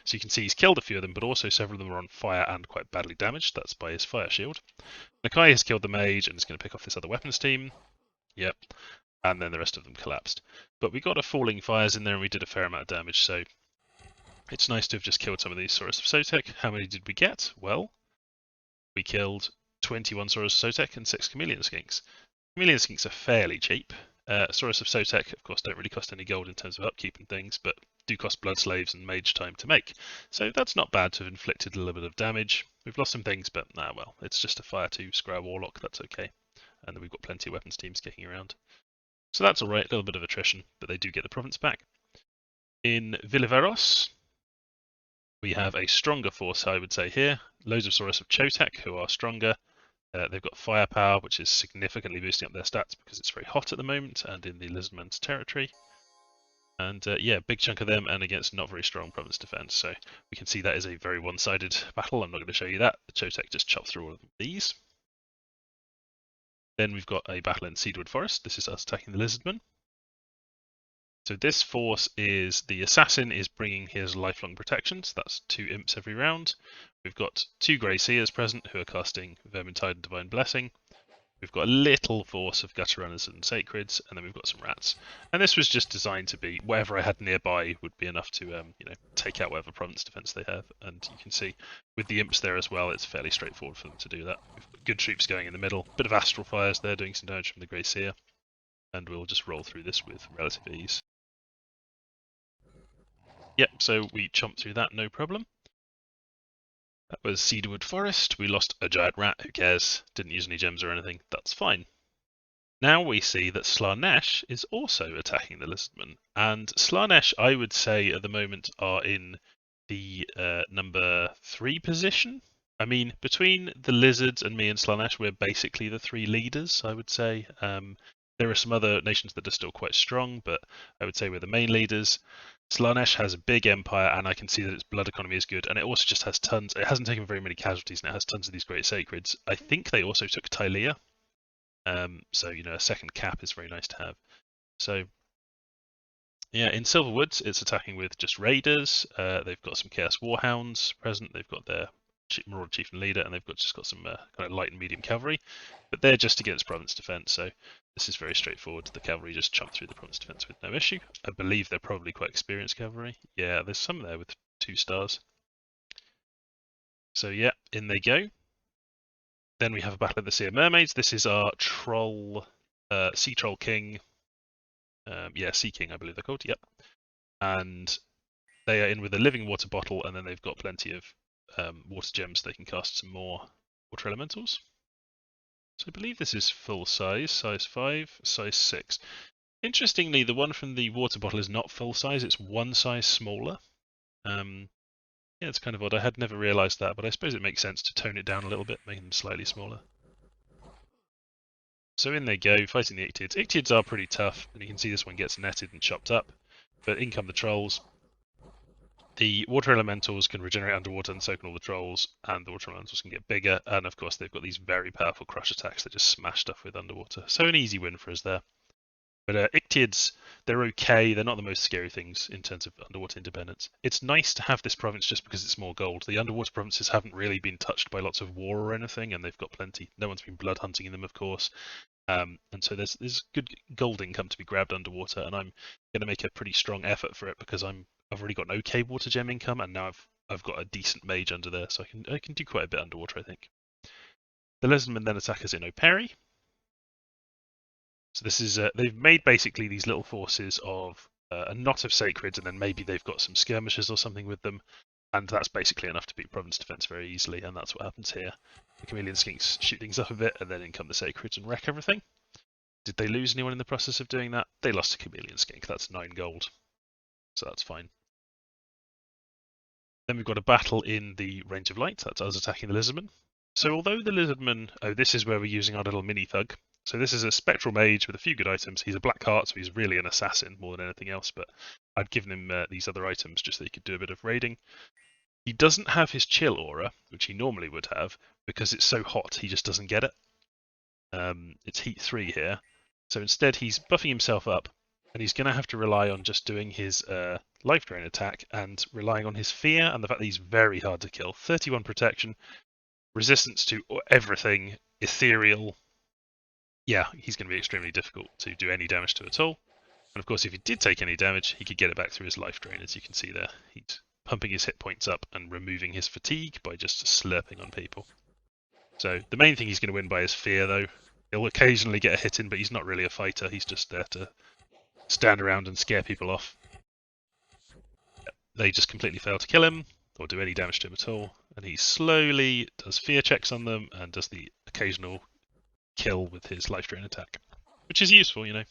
So you can see he's killed a few of them, but also several of them are on fire and quite badly damaged. That's by his fire shield. Nakai has killed the mage and is going to pick off this other weapons team. Yep. And then the rest of them collapsed. But we got a falling fires in there and we did a fair amount of damage, so it's nice to have just killed some of these Saurus of Sotek. How many did we get? Well, we killed 21 Saurus of Sotek and 6 Chameleon Skinks. Chameleon Skinks are fairly cheap. Saurus of Sotek, of course, don't really cost any gold in terms of upkeep and things, but do cost blood slaves and mage time to make. So that's not bad to have inflicted a little bit of damage. We've lost some things, but well, it's just a Fire 2 Scryer Warlock, that's okay. And then we've got plenty of weapons teams kicking around. So that's alright, a little bit of attrition, but they do get the province back. In Villaveros, we have a stronger force, I would say here. Loads of Saurus of Chotek, who are stronger. They've got firepower, which is significantly boosting up their stats because it's very hot at the moment and in the Lizardmen's territory. And yeah, big chunk of them and against not very strong province defense. So we can see that is a very one-sided battle. I'm not going to show you that. The Chotek just chop through all of these. Then we've got a battle in Cedarwood Forest. This is us attacking the Lizardmen. So this force is, the assassin is bringing his lifelong protections. That's 2 imps every round. We've got 2 Grey Seers present who are casting Vermintide and Divine Blessing. We've got a little force of Gutter Runners and Sacreds, and then we've got some rats. And this was just designed to be whatever I had nearby would be enough to, take out whatever province defense they have. And you can see with the imps there as well, it's fairly straightforward for them to do that. We've got good troops going in the middle, bit of astral fires there, doing some damage from the Grey Seer, and we'll just roll through this with relative ease. Yep, so we chomped through that, no problem. That was Cedarwood Forest. We lost a giant rat, who cares? Didn't use any gems or anything, that's fine. Now we see that Slaanesh is also attacking the Lizardmen. And Slaanesh, I would say, at the moment are in the number 3 position. I mean, between the Lizards and me and Slaanesh, we're basically the 3 leaders, I would say. There are some other nations that are still quite strong, but I would say we're the main leaders. Slaanesh has a big empire, and I can see that its blood economy is good, and it also just has tons. It hasn't taken very many casualties, and it has tons of these great sacreds. I think they also took Tilea, so a second cap is very nice to have. So yeah, in Silverwoods, it's attacking with just raiders. They've got some Chaos Warhounds present. They've got their Marauder Chief and Leader, and they've just got some kind of light and medium cavalry, but they're just against province defense. So this is very straightforward. The cavalry just chomp through the province defense with no issue. I believe they're probably quite experienced cavalry. Yeah, there's some there with 2 stars. So yeah, in they go. Then we have a battle of the Sea of Mermaids. This is our troll, Sea Troll King. Sea King, I believe they're called. Yep. And they are in with a living water bottle, and then they've got plenty of water gems. They can cast some more water elementals. So I believe this is full size, size 5, size 6. Interestingly, the one from the water bottle is not full size, it's 1 size smaller. Yeah, it's kind of odd. I had never realised that, but I suppose it makes sense to tone it down a little bit, make them slightly smaller. So in they go, fighting the Ictids. Ictids are pretty tough, and you can see this one gets netted and chopped up. But in come the trolls. The water elementals can regenerate underwater and soak in all the trolls, and the water elementals can get bigger, and of course they've got these very powerful crush attacks that just smash stuff with underwater. So an easy win for us there. But Ictids, they're okay, they're not the most scary things in terms of underwater independence. It's nice to have this province just because it's more gold. The underwater provinces haven't really been touched by lots of war or anything, and they've got plenty. No one's been blood hunting in them, of course. And so there's good gold income to be grabbed underwater, and I'm going to make a pretty strong effort for it because I've already got an okay water gem income, and now I've got a decent mage under there, so I can do quite a bit underwater, I think. The Lizardmen then attack us in Operi. So this is they've made basically these little forces of a knot of sacreds, and then maybe they've got some skirmishers or something with them, and that's basically enough to beat province defense very easily, and that's what happens here. The Chameleon Skinks shoot things up a bit, and then in come the sacreds and wreck everything. Did they lose anyone in the process of doing that? They lost a Chameleon Skink. That's 9 gold, so that's fine. Then we've got a battle in the Range of Light. That's us attacking the Lizardmen. So although the Lizardmen, this is where we're using our little mini thug. So this is a spectral mage with a few good items. He's a black heart, so he's really an assassin more than anything else, but I'd given him these other items just so he could do a bit of raiding. He doesn't have his chill aura, which he normally would have, because it's so hot he just doesn't get it. It's heat 3 here. So instead he's buffing himself up, And he's going to have to rely on just doing his life drain attack and relying on his fear and the fact that he's very hard to kill. 31 protection, resistance to everything, ethereal. Yeah, he's going to be extremely difficult to do any damage to at all. And of course, if he did take any damage, he could get it back through his life drain, as you can see there. He's pumping his hit points up and removing his fatigue by just slurping on people. So the main thing he's going to win by is fear, though. He'll occasionally get a hit in, but he's not really a fighter. He's just there to stand around and scare people off. They just completely fail to kill him or do any damage to him at all. And he slowly does fear checks on them and does the occasional kill with his life drain attack, which is useful, you know.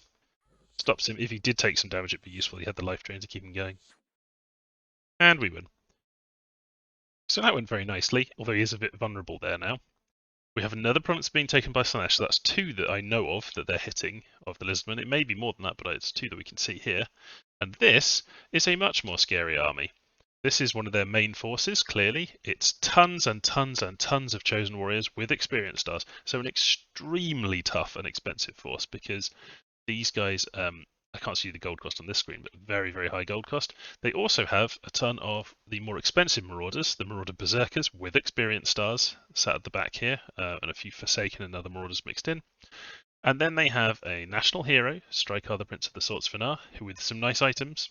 Stops him. If he did take some damage, it'd be useful. He had the life drain to keep him going. And we win. So that went very nicely, although he is a bit vulnerable there now. We have another province being taken by Slaanesh, so that's 2 that I know of that they're hitting of the Lizardmen. It may be more than that, but it's 2 that we can see here. And this is a much more scary army. This is one of their main forces, clearly. It's tons and tons and tons of chosen warriors with experience stars. So an extremely tough and expensive force, because these guys, I can't see the gold cost on this screen, but very, very high gold cost. They also have a ton of the more expensive Marauders, the Marauder Berserkers with experience stars sat at the back here, and a few Forsaken and other Marauders mixed in. And then they have a national hero, Strykar the Prince of the Swords Fanar, who with some nice items.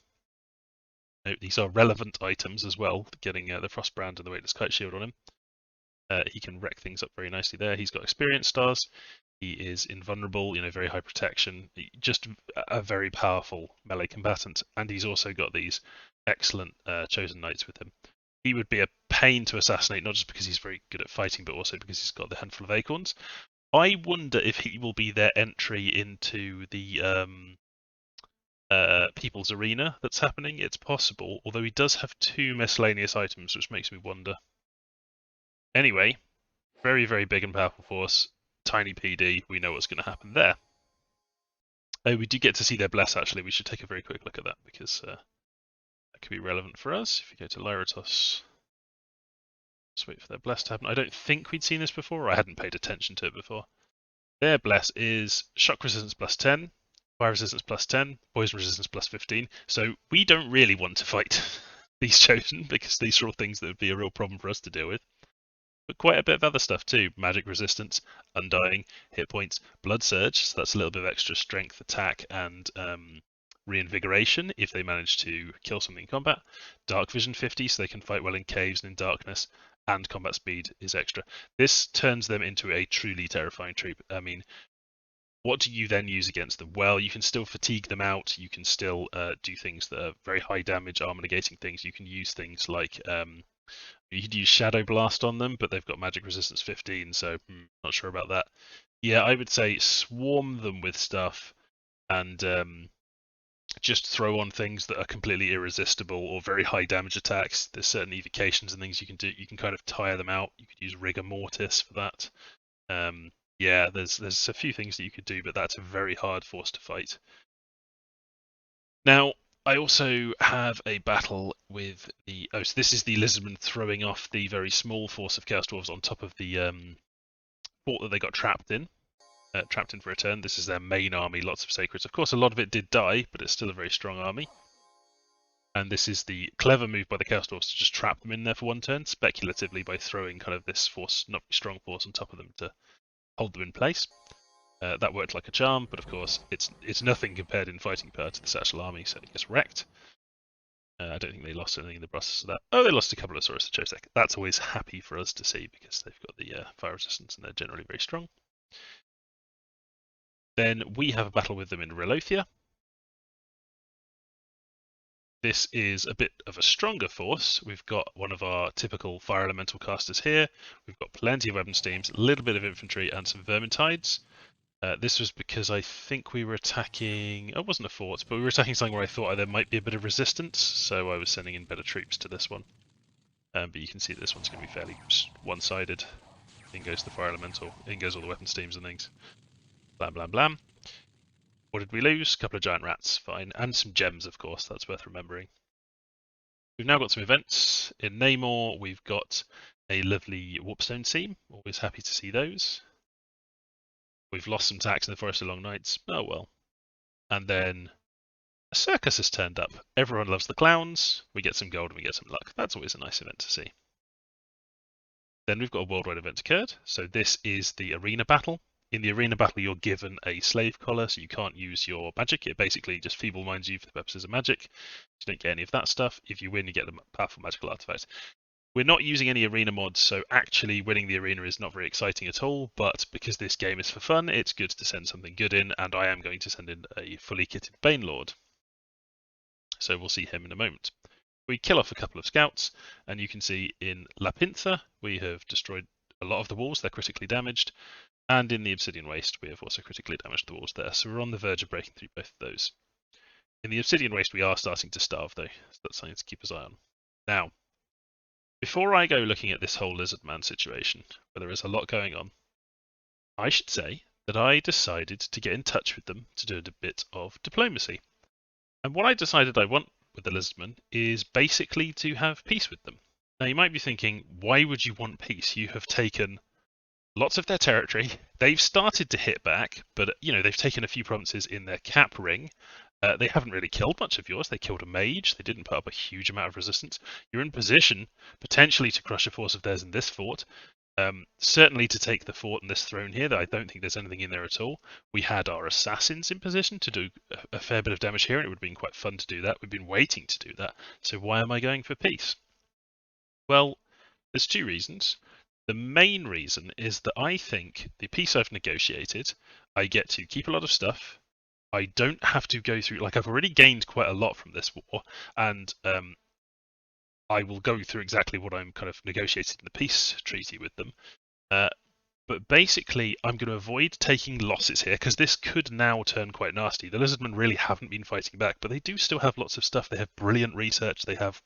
These are relevant items as well, getting the Frostbrand and the Weightless Kite Shield on him. He can wreck things up very nicely there. He's got experience stars. He is invulnerable, you know, very high protection. Just a very powerful melee combatant. And he's also got these excellent chosen knights with him. He would be a pain to assassinate, not just because he's very good at fighting, but also because he's got the handful of acorns. I wonder if he will be their entry into the People's Arena that's happening. It's possible, although he does have 2 miscellaneous items, which makes me wonder. Anyway, very, very big and powerful force. Tiny PD, we know what's going to happen there. Oh, we do get to see their bless, actually. We should take a very quick look at that, because that could be relevant for us. If you go to Lyratos, let's wait for their bless to happen. I don't think we'd seen this before, or I hadn't paid attention to it before. Their bless is shock resistance plus 10, fire resistance plus 10, poison resistance plus 15. So we don't really want to fight these chosen, because these are all things that would be a real problem for us to deal with. But quite a bit of other stuff too. Magic resistance, undying, hit points, blood surge, so that's a little bit of extra strength, attack, and reinvigoration if they manage to kill something in combat. Dark vision 50, so they can fight well in caves and in darkness, and combat speed is extra. This turns them into a truly terrifying troop. I mean, what do you then use against them? Well, you can still fatigue them out. You can still do things that are very high damage, armor negating things. You can use things like you could use Shadow Blast on them, but they've got magic resistance 15, so not sure about that. Yeah, I would say swarm them with stuff and just throw on things that are completely irresistible or very high damage attacks. There's certain evocations and things you can do. You can kind of tire them out. You could use Rigor Mortis for that. Yeah, there's a few things that you could do, but that's a very hard force to fight. Now, I also have a battle with the... Oh, so this is the Lizardmen throwing off the very small force of Chaos Dwarves on top of the fort that they got trapped in for a turn. This is their main army, lots of sacreds. Of course, a lot of it did die, but it's still a very strong army. And this is the clever move by the Chaos Dwarves to just trap them in there for one turn, speculatively by throwing kind of this force, not strong force on top of them to hold them in place. That worked like a charm, but of course it's nothing compared in fighting power to the Satchel army, so it gets wrecked. I don't think they lost anything in the process of that. Oh, they lost a couple of Saurus to Chosek. That's always happy for us to see, because they've got the fire resistance and they're generally very strong. Then we have a battle with them in Relothia. This is a bit of a stronger force. We've got one of our typical fire elemental casters here. We've got plenty of weapon steams, a little bit of infantry, and some Vermintides. This was because I think we were attacking... Oh, it wasn't a fort, but we were attacking something where I thought there might be a bit of resistance, so I was sending in better troops to this one. But you can see that this one's going to be fairly one-sided. In goes the fire elemental, in goes all the weapon steams and things. Blam, blam, blam. What did we lose? A couple of giant rats, fine. And some gems, of course, that's worth remembering. We've now got some events. In Namor, we've got a lovely Warpstone seam. Always happy to see those. We've lost some tax in the Forest of Long Nights. Oh well. And then circus has turned up. Everyone loves the clowns. We get some gold and we get some luck. That's always a nice event to see. Then we've got a worldwide event occurred. So this is the arena battle. In the arena battle, you're given a slave collar, so you can't use your magic. It basically just feeble-minds you for the purposes of magic. You don't get any of that stuff. If you win, you get the powerful magical artifact. We're not using any arena mods, so actually winning the arena is not very exciting at all, but because this game is for fun, it's good to send something good in, and I am going to send in a fully kitted Banelord. So we'll see him in a moment. We kill off a couple of scouts, and you can see in La Pintha, we have destroyed a lot of the walls. They're critically damaged. And in the Obsidian Waste, we have also critically damaged the walls there. So we're on the verge of breaking through both of those. In the Obsidian Waste, we are starting to starve, though. So that's something to keep an eye on. Now, before I go looking at this whole Lizardman situation, where there is a lot going on, I should say that I decided to get in touch with them to do a bit of diplomacy. And what I decided I want with the Lizardmen is basically to have peace with them. Now, you might be thinking, why would you want peace? You have taken lots of their territory. They've started to hit back, but they've taken a few provinces in their cap ring. They haven't really killed much of yours. They killed a mage. They didn't put up a huge amount of resistance. You're in position potentially to crush a force of theirs in this fort. Certainly to take the fort and this throne here. That I don't think there's anything in there at all. We had our assassins in position to do a fair bit of damage here, and it would have been quite fun to do that. We've been waiting to do that. So why am I going for peace? Well, there's two reasons. The main reason is that I think the peace I've negotiated, I get to keep a lot of stuff. I don't have to go through, I've already gained quite a lot from this war, and I will go through exactly what I'm kind of negotiating in the peace treaty with them. But basically, I'm going to avoid taking losses here, because this could now turn quite nasty. The Lizardmen really haven't been fighting back, but they do still have lots of stuff. They have brilliant research. They have,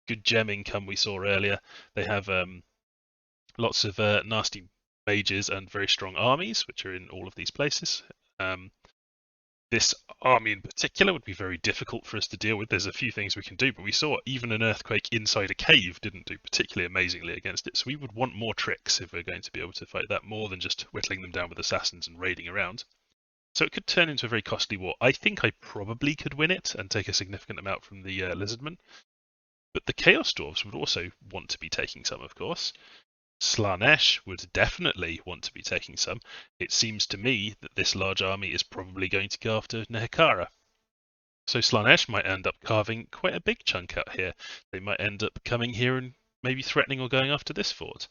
good gem income we saw earlier. They have lots of nasty mages and very strong armies, which are in all of these places. This army in particular would be very difficult for us to deal with. There's a few things we can do, but we saw even an earthquake inside a cave didn't do particularly amazingly against it. So we would want more tricks if we're going to be able to fight that, more than just whittling them down with assassins and raiding around. So it could turn into a very costly war. I think I probably could win it and take a significant amount from the Lizardmen. But the Chaos Dwarfs would also want to be taking some, of course. Slaanesh would definitely want to be taking some. It seems to me that this large army is probably going to go after Nehekhara. So Slaanesh might end up carving quite a big chunk out here. They might end up coming here and maybe threatening or going after this fort.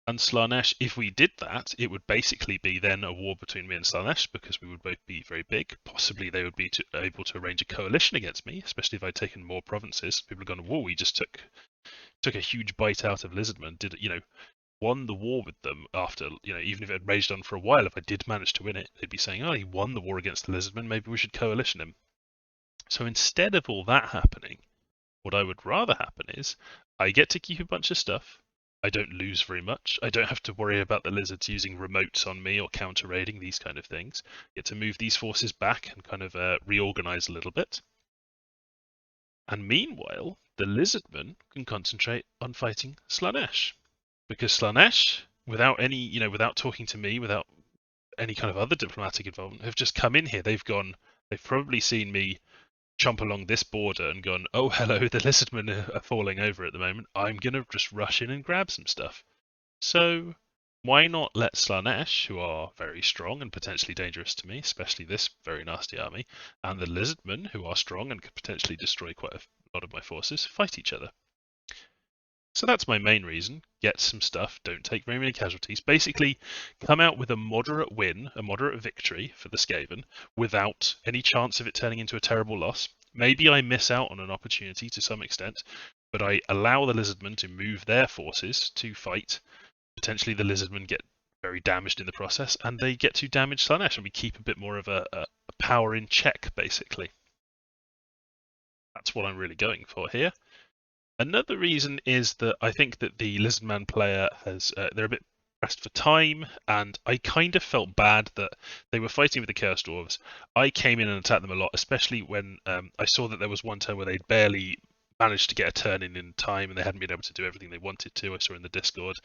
And Slaanesh, if we did that, it would basically be then a war between me and Slaanesh, because we would both be very big. Possibly they would be able to arrange a coalition against me, especially if I'd taken more provinces. People are going, whoa, we just took a huge bite out of Lizardmen. Won the war with them after, even if it had raged on for a while. If I did manage to win it, they'd be saying, oh, he won the war against the Lizardmen, maybe we should coalition him. So instead of all that happening, what I would rather happen is I get to keep a bunch of stuff. I don't lose very much. I don't have to worry about the lizards using remotes on me or counter-raiding, these kind of things. I get to move these forces back and kind of reorganize a little bit. And meanwhile, the Lizardmen can concentrate on fighting Slaanesh. Because Slaanesh, without without talking to me, without any kind of other diplomatic involvement, have just come in here. They've probably seen me chomp along this border and gone, oh, hello, the Lizardmen are falling over at the moment. I'm going to just rush in and grab some stuff. So why not let Slaanesh, who are very strong and potentially dangerous to me, especially this very nasty army, and the Lizardmen, who are strong and could potentially destroy quite a lot of my forces, fight each other? So that's my main reason. Get some stuff, don't take very many casualties. Basically, come out with a moderate win, a moderate victory for the Skaven, without any chance of it turning into a terrible loss. Maybe I miss out on an opportunity to some extent, but I allow the Lizardmen to move their forces to fight. Potentially the Lizardmen get very damaged in the process, and they get to damage Slaanesh, and we keep a bit more of a power in check, basically. That's what I'm really going for here. Another reason is that I think that the Lizardman player they're a bit pressed for time, and I kind of felt bad that they were fighting with the Chaos Dwarves. I came in and attacked them a lot, especially when I saw that there was one turn where they'd barely managed to get a turn in time, and they hadn't been able to do everything they wanted to. I saw in the Discord,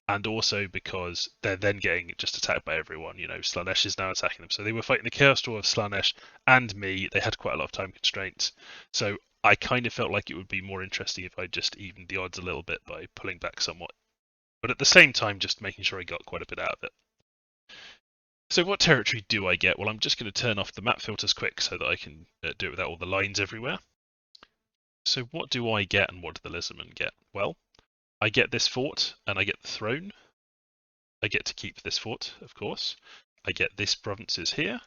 and also because they're then getting just attacked by everyone. Slaanesh is now attacking them, so they were fighting the Chaos Dwarf of Slaanesh and me. They had quite a lot of time constraints, so I kind of felt like it would be more interesting if I just evened the odds a little bit by pulling back somewhat, but at the same time just making sure I got quite a bit out of it. So what territory do I get? Well, I'm just going to turn off the map filters quick so that I can do it without all the lines everywhere. So what do I get and what do the Lizardmen get? Well, I get this fort and I get the throne. I get to keep this fort, of course. I get this provinces here.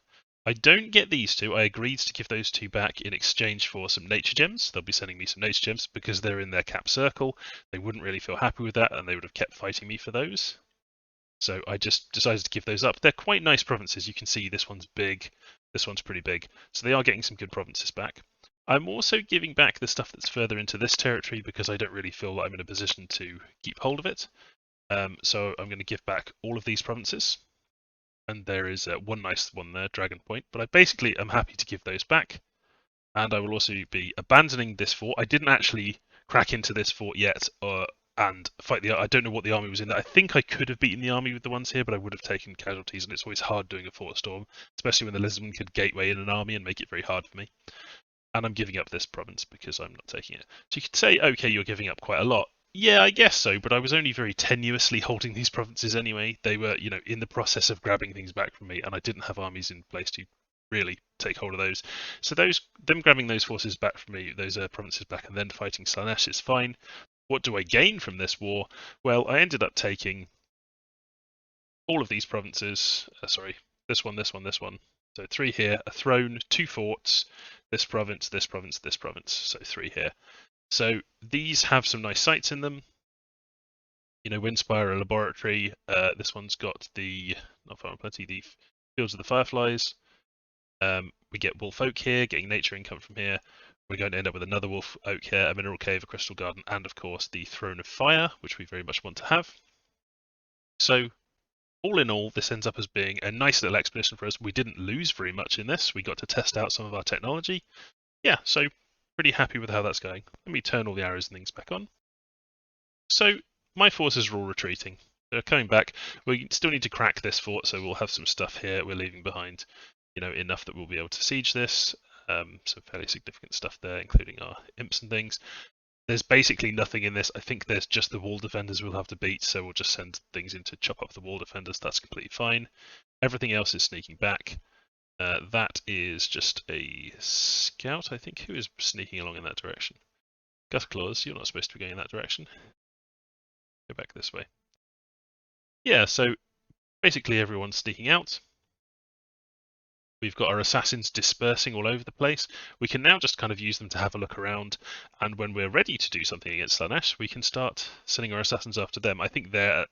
I don't get these two. I agreed to give those two back in exchange for some nature gems. They'll be sending me some nature gems because they're in their cap circle. They wouldn't really feel happy with that and they would have kept fighting me for those. So I just decided to give those up. They're quite nice provinces. You can see this one's big, this one's pretty big. So they are getting some good provinces back. I'm also giving back the stuff that's further into this territory because I don't really feel that I'm in a position to keep hold of it. So I'm going to give back all of these provinces. And there is one nice one there, Dragon Point. But I basically am happy to give those back. And I will also be abandoning this fort. I didn't actually crack into this fort yet and fight the. I don't know what the army was in there. I think I could have beaten the army with the ones here, but I would have taken casualties, and it's always hard doing a fort storm, especially when the Lizardmen could gateway in an army and make it very hard for me. And I'm giving up this province because I'm not taking it. So you could say, okay, you're giving up quite a lot. Yeah, I guess so, but I was only very tenuously holding these provinces anyway. They were, in the process of grabbing things back from me, and I didn't have armies in place to really take hold of those. So them grabbing those forces back from me, those provinces back, and then fighting Slaanesh is fine. What do I gain from this war? Well, I ended up taking all of these provinces. Sorry, this one. So 3 here, a throne, 2 forts, this province, this province, this province. So 3 here. So these have some nice sites in them. Windspire, a laboratory. This one's got the Fields of the Fireflies. We get Wolf Oak here, getting nature income from here. We're going to end up with another Wolf Oak here, a Mineral Cave, a Crystal Garden, and of course the Throne of Fire, which we very much want to have. So all in all, this ends up as being a nice little expedition for us. We didn't lose very much in this. We got to test out some of our technology. Yeah, so pretty happy with how that's going. Let me turn all the arrows and things back on. So my forces are all retreating. They're coming back. We still need to crack this fort, so we'll have some stuff here we're leaving behind. Enough that we'll be able to siege this. Some fairly significant stuff there, including our imps and things. There's basically nothing in this. I think there's just the wall defenders we'll have to beat, so we'll just send things in to chop up the wall defenders. That's completely fine. Everything else is sneaking back. That is just a scout, I think, who is sneaking along in that direction. Gustclaws, you're not supposed to be going in that direction. Go back this way. Yeah, so basically everyone's sneaking out. We've got our assassins dispersing all over the place. We can now just kind of use them to have a look around, and when we're ready to do something against Slaanesh, we can start sending our assassins after them. I think their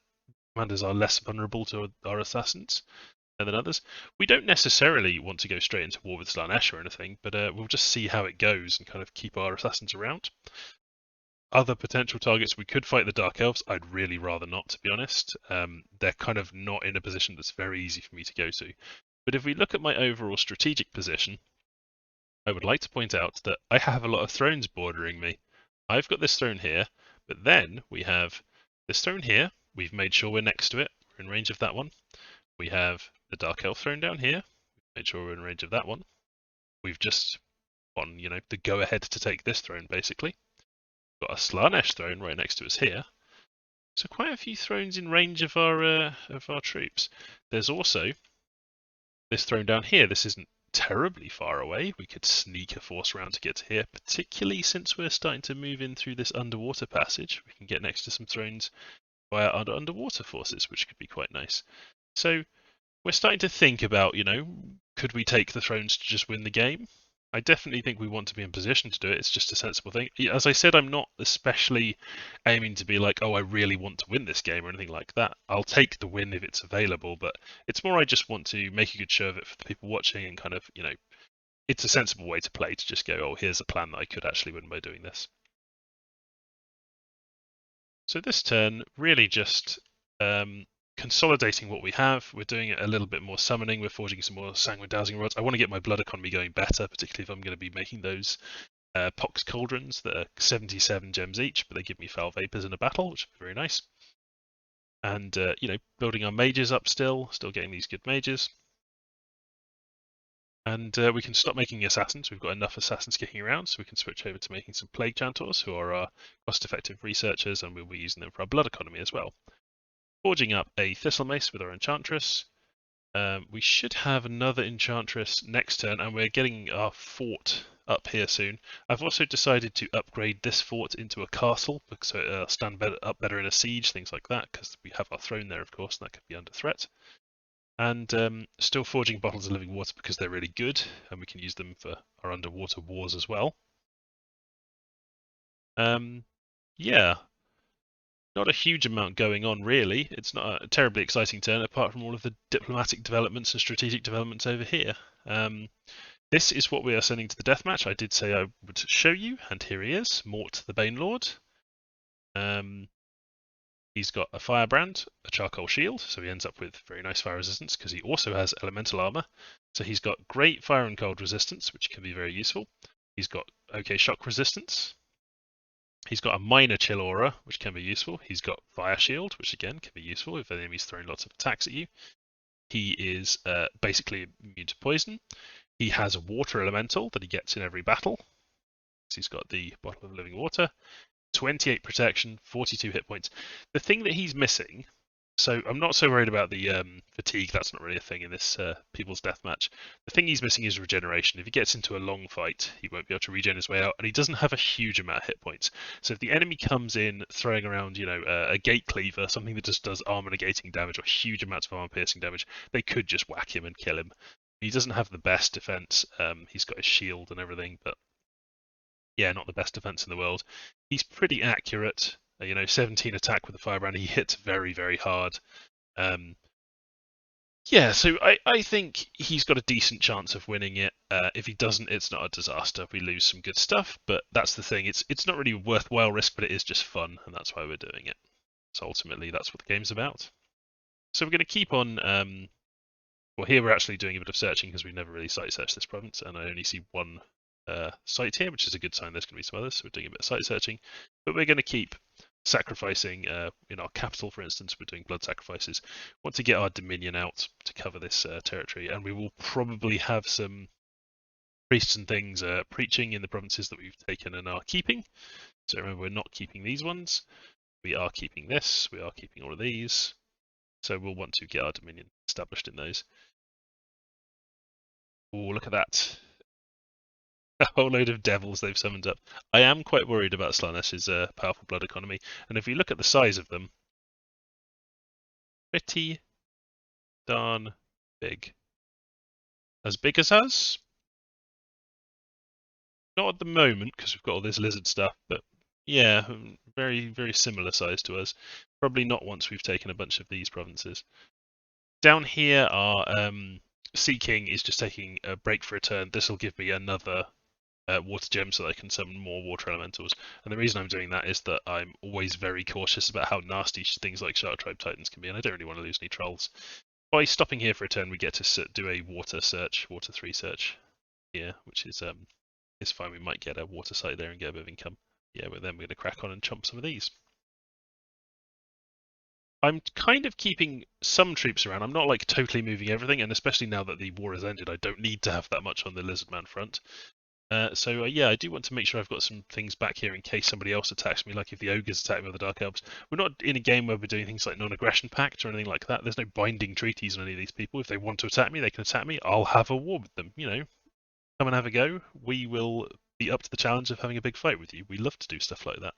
commanders are less vulnerable to our assassins than others. We don't necessarily want to go straight into war with Slaanesh or anything, but we'll just see how it goes and kind of keep our assassins around. Other potential targets, we could fight the Dark Elves. I'd really rather not, to be honest. They're kind of not in a position that's very easy for me to go to. But if we look at my overall strategic position, I would like to point out that I have a lot of thrones bordering me. I've got this throne here, but then we have this throne here. We've made sure we're next to it. We're in range of that one. We have the Dark Elf throne down here. We've made sure we're in range of that one. We've just gotten, the go-ahead to take this throne, basically. We've got a Slaanesh throne right next to us here. So quite a few thrones in range of our troops. There's also this throne down here. This isn't terribly far away. We could sneak a force around to get to here, particularly since we're starting to move in through this underwater passage. We can get next to some thrones via underwater forces, which could be quite nice. So we're starting to think about, could we take the thrones to just win the game? I definitely think we want to be in position to do it. It's just a sensible thing. As I said, I'm not especially aiming to be like, oh, I really want to win this game or anything like that. I'll take the win if it's available, but it's more I just want to make a good show of it for the people watching and kind of, it's a sensible way to play to just go, oh, here's a plan that I could actually win by doing this. So this turn, really just consolidating what we have. We're doing a little bit more summoning. We're forging some more sanguine dowsing rods. I want to get my blood economy going better, particularly if I'm going to be making those Pox Cauldrons that are 77 gems each, but they give me foul vapors in a battle, which is very nice. And building our mages up still getting these good mages. And we can stop making assassins. We've got enough assassins kicking around, so we can switch over to making some plague chantors, who are our cost-effective researchers, and we'll be using them for our blood economy as well. Forging up a thistle mace with our enchantress. We should have another enchantress next turn, and we're getting our fort up here soon. I've also decided to upgrade this fort into a castle, so it'll stand up better in a siege, things like that, because we have our throne there, of course, and that could be under threat. And still forging bottles of living water because they're really good, and we can use them for our underwater wars as well. Yeah, not a huge amount going on really. It's not a terribly exciting turn apart from all of the diplomatic developments and strategic developments over here. This is what we are sending to the deathmatch. I did say I would show you, and here he is, Mort the Banelord. He's got a firebrand, a charcoal shield, so he ends up with very nice fire resistance because he also has elemental armor. So he's got great fire and cold resistance, which can be very useful. He's got okay shock resistance. He's got a minor chill aura, which can be useful. He's got fire shield, which again can be useful if the enemy's throwing lots of attacks at you. He is basically immune to poison. He has a water elemental that he gets in every battle. So he's got the bottle of living water. 28 protection, 42 hit points. The thing that he's missing, so I'm not so worried about the fatigue, that's not really a thing in this People's Deathmatch. The thing he's missing is regeneration. If he gets into a long fight, he won't be able to regen his way out, and he doesn't have a huge amount of hit points. So if the enemy comes in throwing around, a gate cleaver, something that just does armor negating damage or huge amounts of armor piercing damage, they could just whack him and kill him. He doesn't have the best defense. He's got his shield and everything, but yeah, not the best defense in the world. He's pretty accurate. 17 attack with the firebrand. He hits very, very hard. Yeah, so I think he's got a decent chance of winning it. If he doesn't, it's not a disaster. We lose some good stuff, but that's the thing. It's not really a worthwhile risk, but it is just fun, and that's why we're doing it. So ultimately, that's what the game's about. So we're going to keep on. Well, here we're actually doing a bit of searching because we've never really site searched this province, and I only see one site here, which is a good sign. There's going to be some others, so we're doing a bit of site searching, but we're going to keep sacrificing in our capital, for instance. We're doing blood sacrifices. Want to get our Dominion out to cover this territory, and we will probably have some priests and things preaching in the provinces that we've taken and are keeping. So remember, we're not keeping these ones. We are keeping this. We are keeping all of these. So we'll want to get our Dominion established in those. Oh, look at that. A whole load of devils they've summoned up. I am quite worried about Slaanesh's powerful blood economy, and if we look at the size of them, pretty darn big. As big as us? Not at the moment, because we've got all this lizard stuff, but yeah, very, very similar size to us. Probably not once we've taken a bunch of these provinces. Down here, our Sea King is just taking a break for a turn. This will give me another water gem so that I can summon more water elementals. And the reason I'm doing that is that I'm always very cautious about how nasty things like Zharr Tribe Titans can be, and I don't really want to lose any trolls. By stopping here for a turn, we get to do a water search, water 3 search here, which is fine. We might get a water site there and get a bit of income. Yeah, but then we're going to crack on and chomp some of these. I'm kind of keeping some troops around. I'm not like totally moving everything, and especially now that the war has ended, I don't need to have that much on the Lizardman front. Yeah, I do want to make sure I've got some things back here in case somebody else attacks me, like if the Ogres attack me with the Dark Elves. We're not in a game where we're doing things like non-aggression pact or anything like that. There's no binding treaties on any of these people. If they want to attack me, they can attack me. I'll have a war with them, Come and have a go. We will be up to the challenge of having a big fight with you. We love to do stuff like that.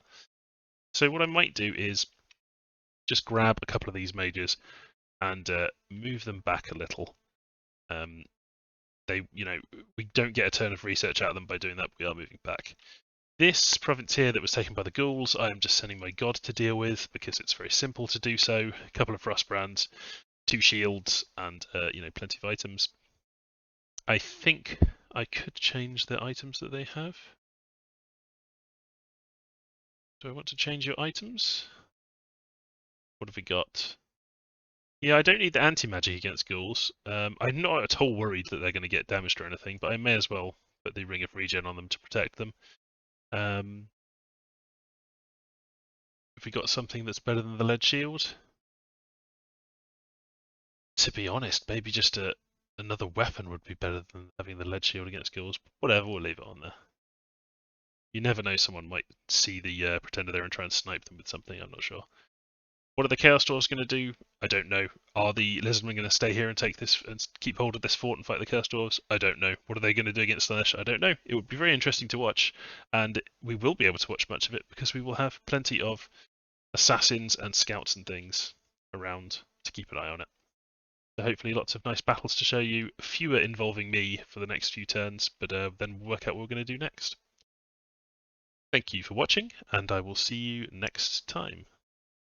So what I might do is just grab a couple of these mages and move them back a little. We don't get a turn of research out of them by doing that. We are moving back. This province here that was taken by the ghouls, I am just sending my god to deal with because it's very simple to do so. A couple of frost brands, 2 shields, and plenty of items. I think I could change the items that they have. Do I want to change your items? What have we got? Yeah, I don't need the anti-magic against ghouls. I'm not at all worried that they're going to get damaged or anything, but I may as well put the Ring of Regen on them to protect them. Have we got something that's better than the lead shield? To be honest, maybe just another weapon would be better than having the lead shield against ghouls. Whatever, we'll leave it on there. You never know, someone might see the pretender there and try and snipe them with something, I'm not sure. What are the Chaos Dwarves going to do? I don't know. Are the Lizardmen going to stay here and take this and keep hold of this fort and fight the Chaos Dwarves? I don't know. What are they going to do against Slanesh? I don't know. It would be very interesting to watch, and we will be able to watch much of it because we will have plenty of assassins and scouts and things around to keep an eye on it. So hopefully lots of nice battles to show you, fewer involving me for the next few turns, but then we'll work out what we're going to do next. Thank you for watching, and I will see you next time.